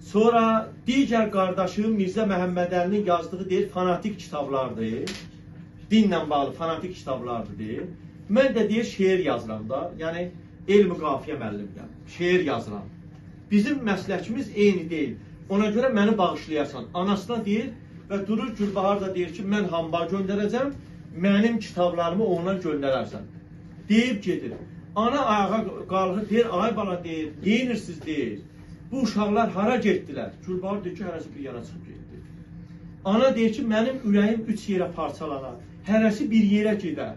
Sonra digər qardaşım Mirzə Məhəmmədəlinin yazdığı deyir, fanatik kitablardır. Dinlə bağlı fanatik kitablardır deyir. Mən də deyir, şeir yazıram da, yəni elm-i qafiyə müəlliməm, şeir yazıram. Bizim məsləkimiz eyni deyil. Ona görə məni bağışlayasan. Anasına deyir və durur Gülbahar da deyir ki, mən hambal göndərəcəm, mənim kitablarımı ona göndərərsən. Deyib gedir. Ana ayağa qalxır, deyir, ay bala deyir, neyinirsiniz deyir. Bu uşaqlar hara getdilər? Gülbahar deyir ki, hərəsi bir yana çıxıb getdi. Ana deyir ki, mənim ürəyim 3 yerə parçalanar, hərəsi bir yerə gedər.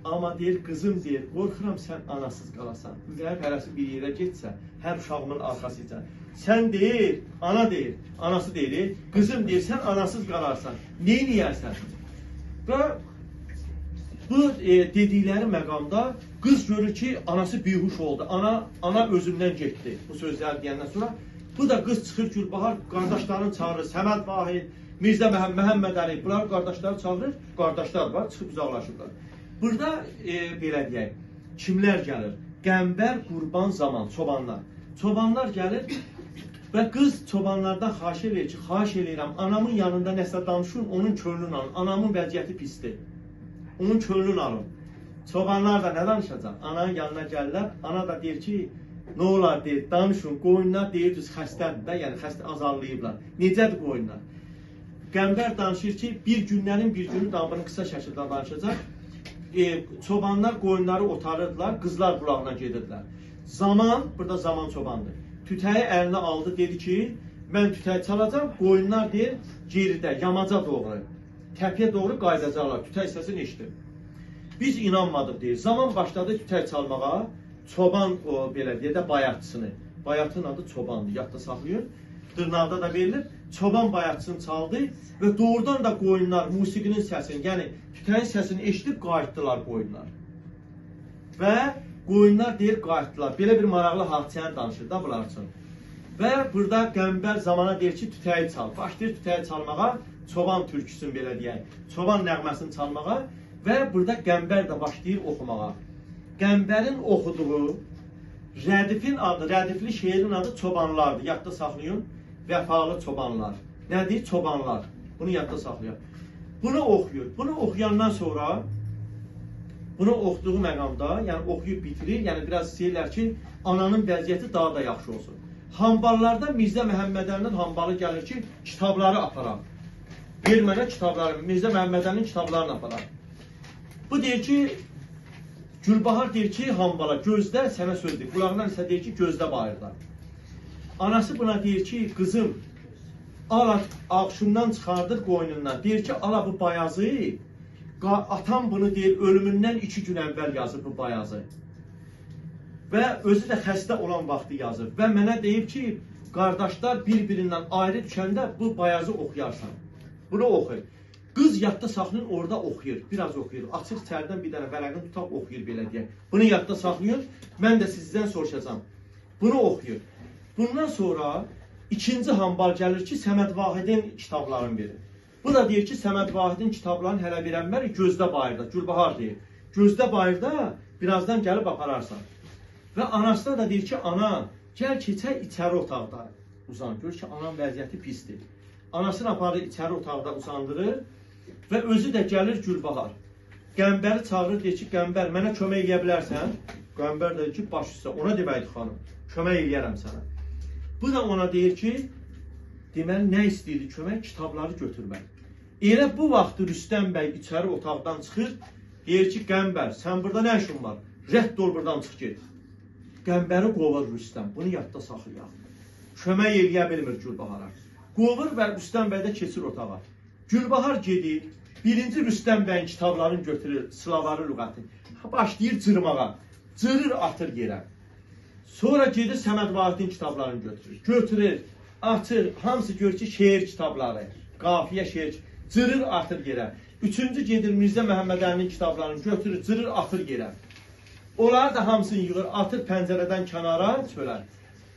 Amma deyir, qızım deyir, qorxuram sən anasız qalasan. Ürəyim hərəsi bir yerə getsə, hər uşağımın arxasıca. Sən deyir, ana deyir, anası deyir, qızım deyir, sən anasız qalarsan, neyniyərsən? Və bu dedikləri məqamda qız görür ki, anası bihuş oldu, ana özündən getdi bu sözləri deyəndən sonra. Bu da qız çıxır Gülbahar, qardaşlarını çağırır, Səməd Vahid, Mirzə Məhəmmədəli, bunlar qardaşları çağırır, qardaşlar var, çıxıb uzaqlaşırlar. Burada belə deyək, kimlər gəlir? Qəmbər, qurban, zaman, çobanlar. Çobanlar gəlir və qız çobanlardan xahiş edir ki, xahiş edirəm, anamın yanında nəsə danışın, onun könlünü alın. Anamın vəziyyəti pisdir. Onun könlünü alın. Çobanlar da nə danışacaq? Ananın yanına gəlirlər, ana da deyir ki, nə olar deyir, danışın, qoyunlar deyir, düz xəstədir də, yəni xəstə azarlayıblar. Necədir qoyunlar? Qəmbər danışır ki, bir günlərin bir günü damını qısa şəkildə danışacaq. Çobanlar qoyunları otarırdılar, qızlar qulağına gedirdilər. Zaman, burada zaman çobandır. Tütəyi əlinə aldı, dedi ki, mən tütəyi çalacam, qoyunlar deyir, geridə, yamaca doğru, təpiyə doğru qaydacaqlar, tütək səsini eşidir. Biz inanmadıq deyir. Zaman başladı tütək çalmağa, çoban o belə deyə də bayatçısını. Bayatın adı çobandır, yadda saxlayın. Dırnaqda da verilir. Çoban bayatçısını çaldı və doğrudan da qoyunlar musiqinin səsini, yəni tütəyin səsini eşidib qayıtdılar qoyunlar. Və qoyunlar deyir qayıtdılar. Belə bir maraqlı hadisəni danışır da bunlar üçün. Və burada Qəmbər zamana deyir ki, tütəyi çal. Başlayır tütəyi çalmağa, çoban türküsünü belə deyək, çoban nəğməsini çalmağa və burada Qəmbər də başlayır oxumağa. Qəmbərin oxuduğu rədifin adı, rədifli şeirin adı Çobanlardır. Yadda saxlayın, vəfalı çobanlar. Nədir? Çobanlar. Bunu yadda saxlayın. Bunu oxuyur. Bunu oxuyandan sonra, bunu oxuduğu məqamda, yəni oxuyub bitirir, yəni biraz istəyirlər ki, ananın vəziyyəti daha da yaxşı olsun. Hamballarda Mirzə Məhəmmədəlinin hambalı gəlir ki, kitabları aparar. Ver mənə kitabları, Mirzə Məhəmmədəlinin kitablarını aparar. Bu deyir ki, Gülbahar deyir ki, hambala, gözlə sənə söz deyir. Qulağından isə deyir ki, gözlə bayırda. Anası buna deyir ki, qızım, ala ağşından çıxardır qoynundan. Deyir ki, ala bu bayazı, atam bunu deyir, ölümündən 2 gün əvvəl yazır bu bayazı. Və özü də xəstə olan vaxtı yazır. Və mənə deyib ki, qardaşlar bir-birindən ayrı düşəndə bu bayazı oxuyarsan. Bunu oxuyur. Qız yadda saxlayın, orada oxuyur, biraz oxuyur. Açıq içərdən bir dənə vərəqini tutaq, oxuyur belə deyək. Bunu yadda saxlayın, mən də sizdən soruşacağım. Bunu oxuyur. Bundan sonra ikinci hambal gəlir ki, Səməd Vahidin kitablarını verir. Bu da deyir ki, Səməd Vahidin kitablarını hələ verənmər, gözdə bayırda, Gülbahar deyir. Gözdə bayırda birazdan gəlib apararsan. Və anasına da deyir ki, ana, gəl keçək içəri otaqda uzan. Görür ki, anam vəziyyəti pisdir. Anasını aparır içəri otaqda uzandırır və özü də gəlir Gülbahar. Qəmbəri çağırır, deyir ki, Qəmbər, mənə kömək edə bilərsən? Qəmbər deyir ki, baş üstə, ona deməkdir xanım, kömək eləyərəm sənə. Bu da ona deyir ki, deməli, nə istəyirdi kömək? Kitabları götürmək. Elə bu vaxt Rüstəm bəy içəri otaqdan çıxır, deyir ki, Qəmbər, sən burada nə işin var? Rədd ol buradan çıx get. Qəmbəri qovur Rüstəm, bunu yadda saxlayaq. Kömək eləyə bilmir Gülbahara. Qovur və Rüstəm bəy də keçir otağa. Gülbahar gedir, birinci Rüstəm bəyin kitablarını götürür, Sılavari lüğəti. Başlayır cırmağa, cırır, atır yerə. Sonra gedir Səməd Vahidin kitablarını götürür. Götürür, atır, hamısı görür ki, şeir kitabları, qafiyə şeir, cırır, atır yerə. Üçüncü gedir Mirzə Məhəmmədəlinin kitablarını götürür, cırır, atır yerə. Onlar da hamısını yığır, atır pəncərədən kənara çölər.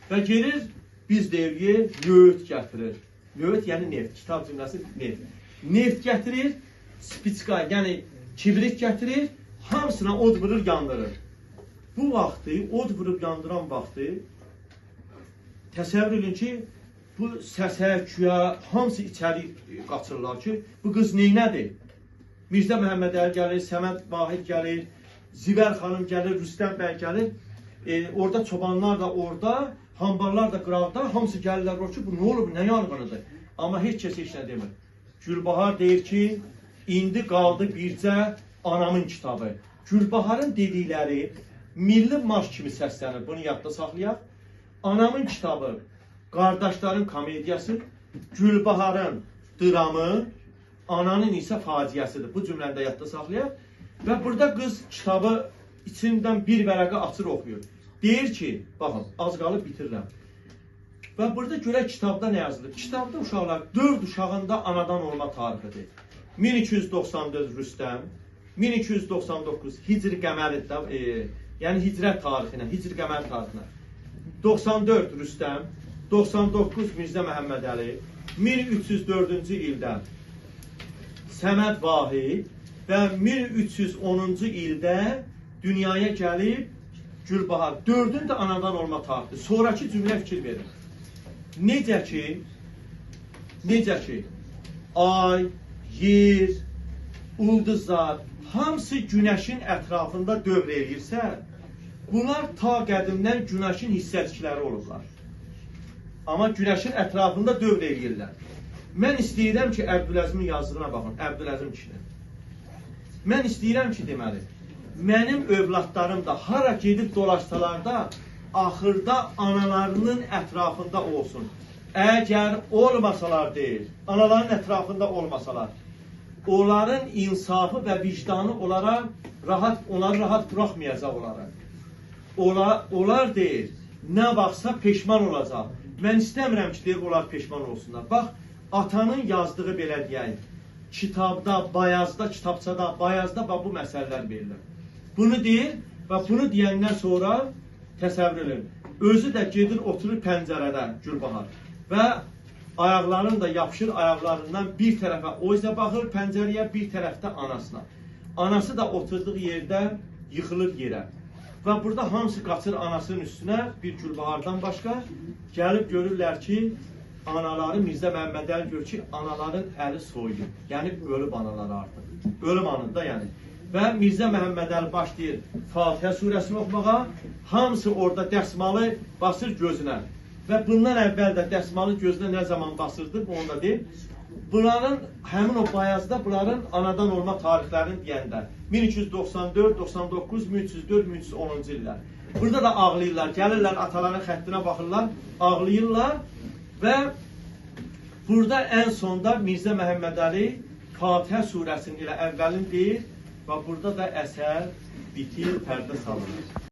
Və gelir, biz deyirik, nöğüt gətirir. Nöğüt, yəni neft, kitab cümləsi neft. Neft gətirir, spitska, yəni kibrit gətirir, hamısına od vurur, yandırır. Bu vaxtı, od vurub yandıran vaxtı, təsəvvür edin ki, bu səsə, küyə, hamısı içəri qaçırlar ki, bu qız neynədir? Mirzə Məhəmmədəli gəlir, Səməd Vahid gəlir, Zivər xanım gəlir, Rüstəm bəy gəlir, orada çobanlar da orada, hamballar da qıraqda, hamısı gəlirlər o ki, bu nə olub, nə yanğınıdır? Amma heç kəs heç nə demir. Gülbahar deyir ki, indi qaldı bircə anamın kitabı. Gülbaharın dedikləri milli marş kimi səslənir, bunu yadda saxlayaq. Anamın kitabı, qardaşların komediyası, Gülbaharın dramı, ananın isə faciəsidir. Bu cümləndə yadda saxlayaq. Və burada qız kitabı içindən bir vərəqə açır oxuyur. Deyir ki, baxın, az qalıb bitirirəm. Və burada görək kitabda nə yazılır? Kitabda uşaqlar 4 uşağında anadan olma tarixidir. 1294 Rüstəm, 1299 Hicri qəməridə, yəni hicrət tarixinə, Hicri qəmər tarixinə. 94 Rüstəm, 99 Mirzə Məhəmmədəli, 1304-cü ildə Səməd Vahid və 1310-cu ildə dünyaya gəlib Gülbahar. 4-ün də anadan olma tarixidir. Sonraki cümlə fikir verin. Necə ki, ay, yer, ulduzlar, hamısı günəşin ətrafında dövr eləyirsə, bunlar ta qədimdən günəşin hissəcikləri olurlar. Amma günəşin ətrafında dövr eləyirlər. Mən istəyirəm ki, Əbdüləzimin yazdığına baxın, Əbdüləzim kişinin. Mən istəyirəm ki, deməli, mənim övladlarım da hara gedib dolaşsalar da, axırda analarının ətrafında olsun. Əgər olmasalar deyil, anaların ətrafında olmasalar, onların insafı və vicdanı onları rahat buraxmayacaq onları. Onlar deyil, nə vaxtsa peşman olacaq. Mən istəmirəm ki, deyil, onlar peşman olsunlar. Bax, atanın yazdığı belə deyək, kitabda, bayazda, kitabçada, bayazda bu məsələlər verilir. Bunu deyir və bunu deyəndən sonra təsəvvür edin. özü də gedir oturur pəncərədə Gülbahar və ayaqlarını da yapışır ayaqlarından bir tərəfə o üzə baxır pəncərəyə, bir tərəfdə anasına. Anası da oturduğu yerdə yıxılır yerə. Və burada hamısı qaçır anasının üstünə, bir Gülbahardan başqa gəlib görürlər ki, anaları Mirzə Məhəmmədəli görür ki, anaların əli soyulur. Yəni ölüb anaları artıq. Ölüm anında yəni. Və Mirzə Məhəmmədəli başlayır Fatihə surəsini oxumağa, hamısı orada dəsmalı basır gözünə. Və bundan əvvəl də dəsmalı gözünə nə zaman basırdı, onu da deyim. Bunların, həmin o bayazda bunların anadan olma tarixlərini deyəndə 1294, 99, 1304, 1310-cu illər. Burada da ağlayırlar, gəlirlər ataların xəttinə baxırlar, ağlayırlar və burada ən sonda Mirzə Məhəmmədəli Fatihə surəsinin ilə əvvəlini deyir və burada da əsər bitir, pərdə salınır.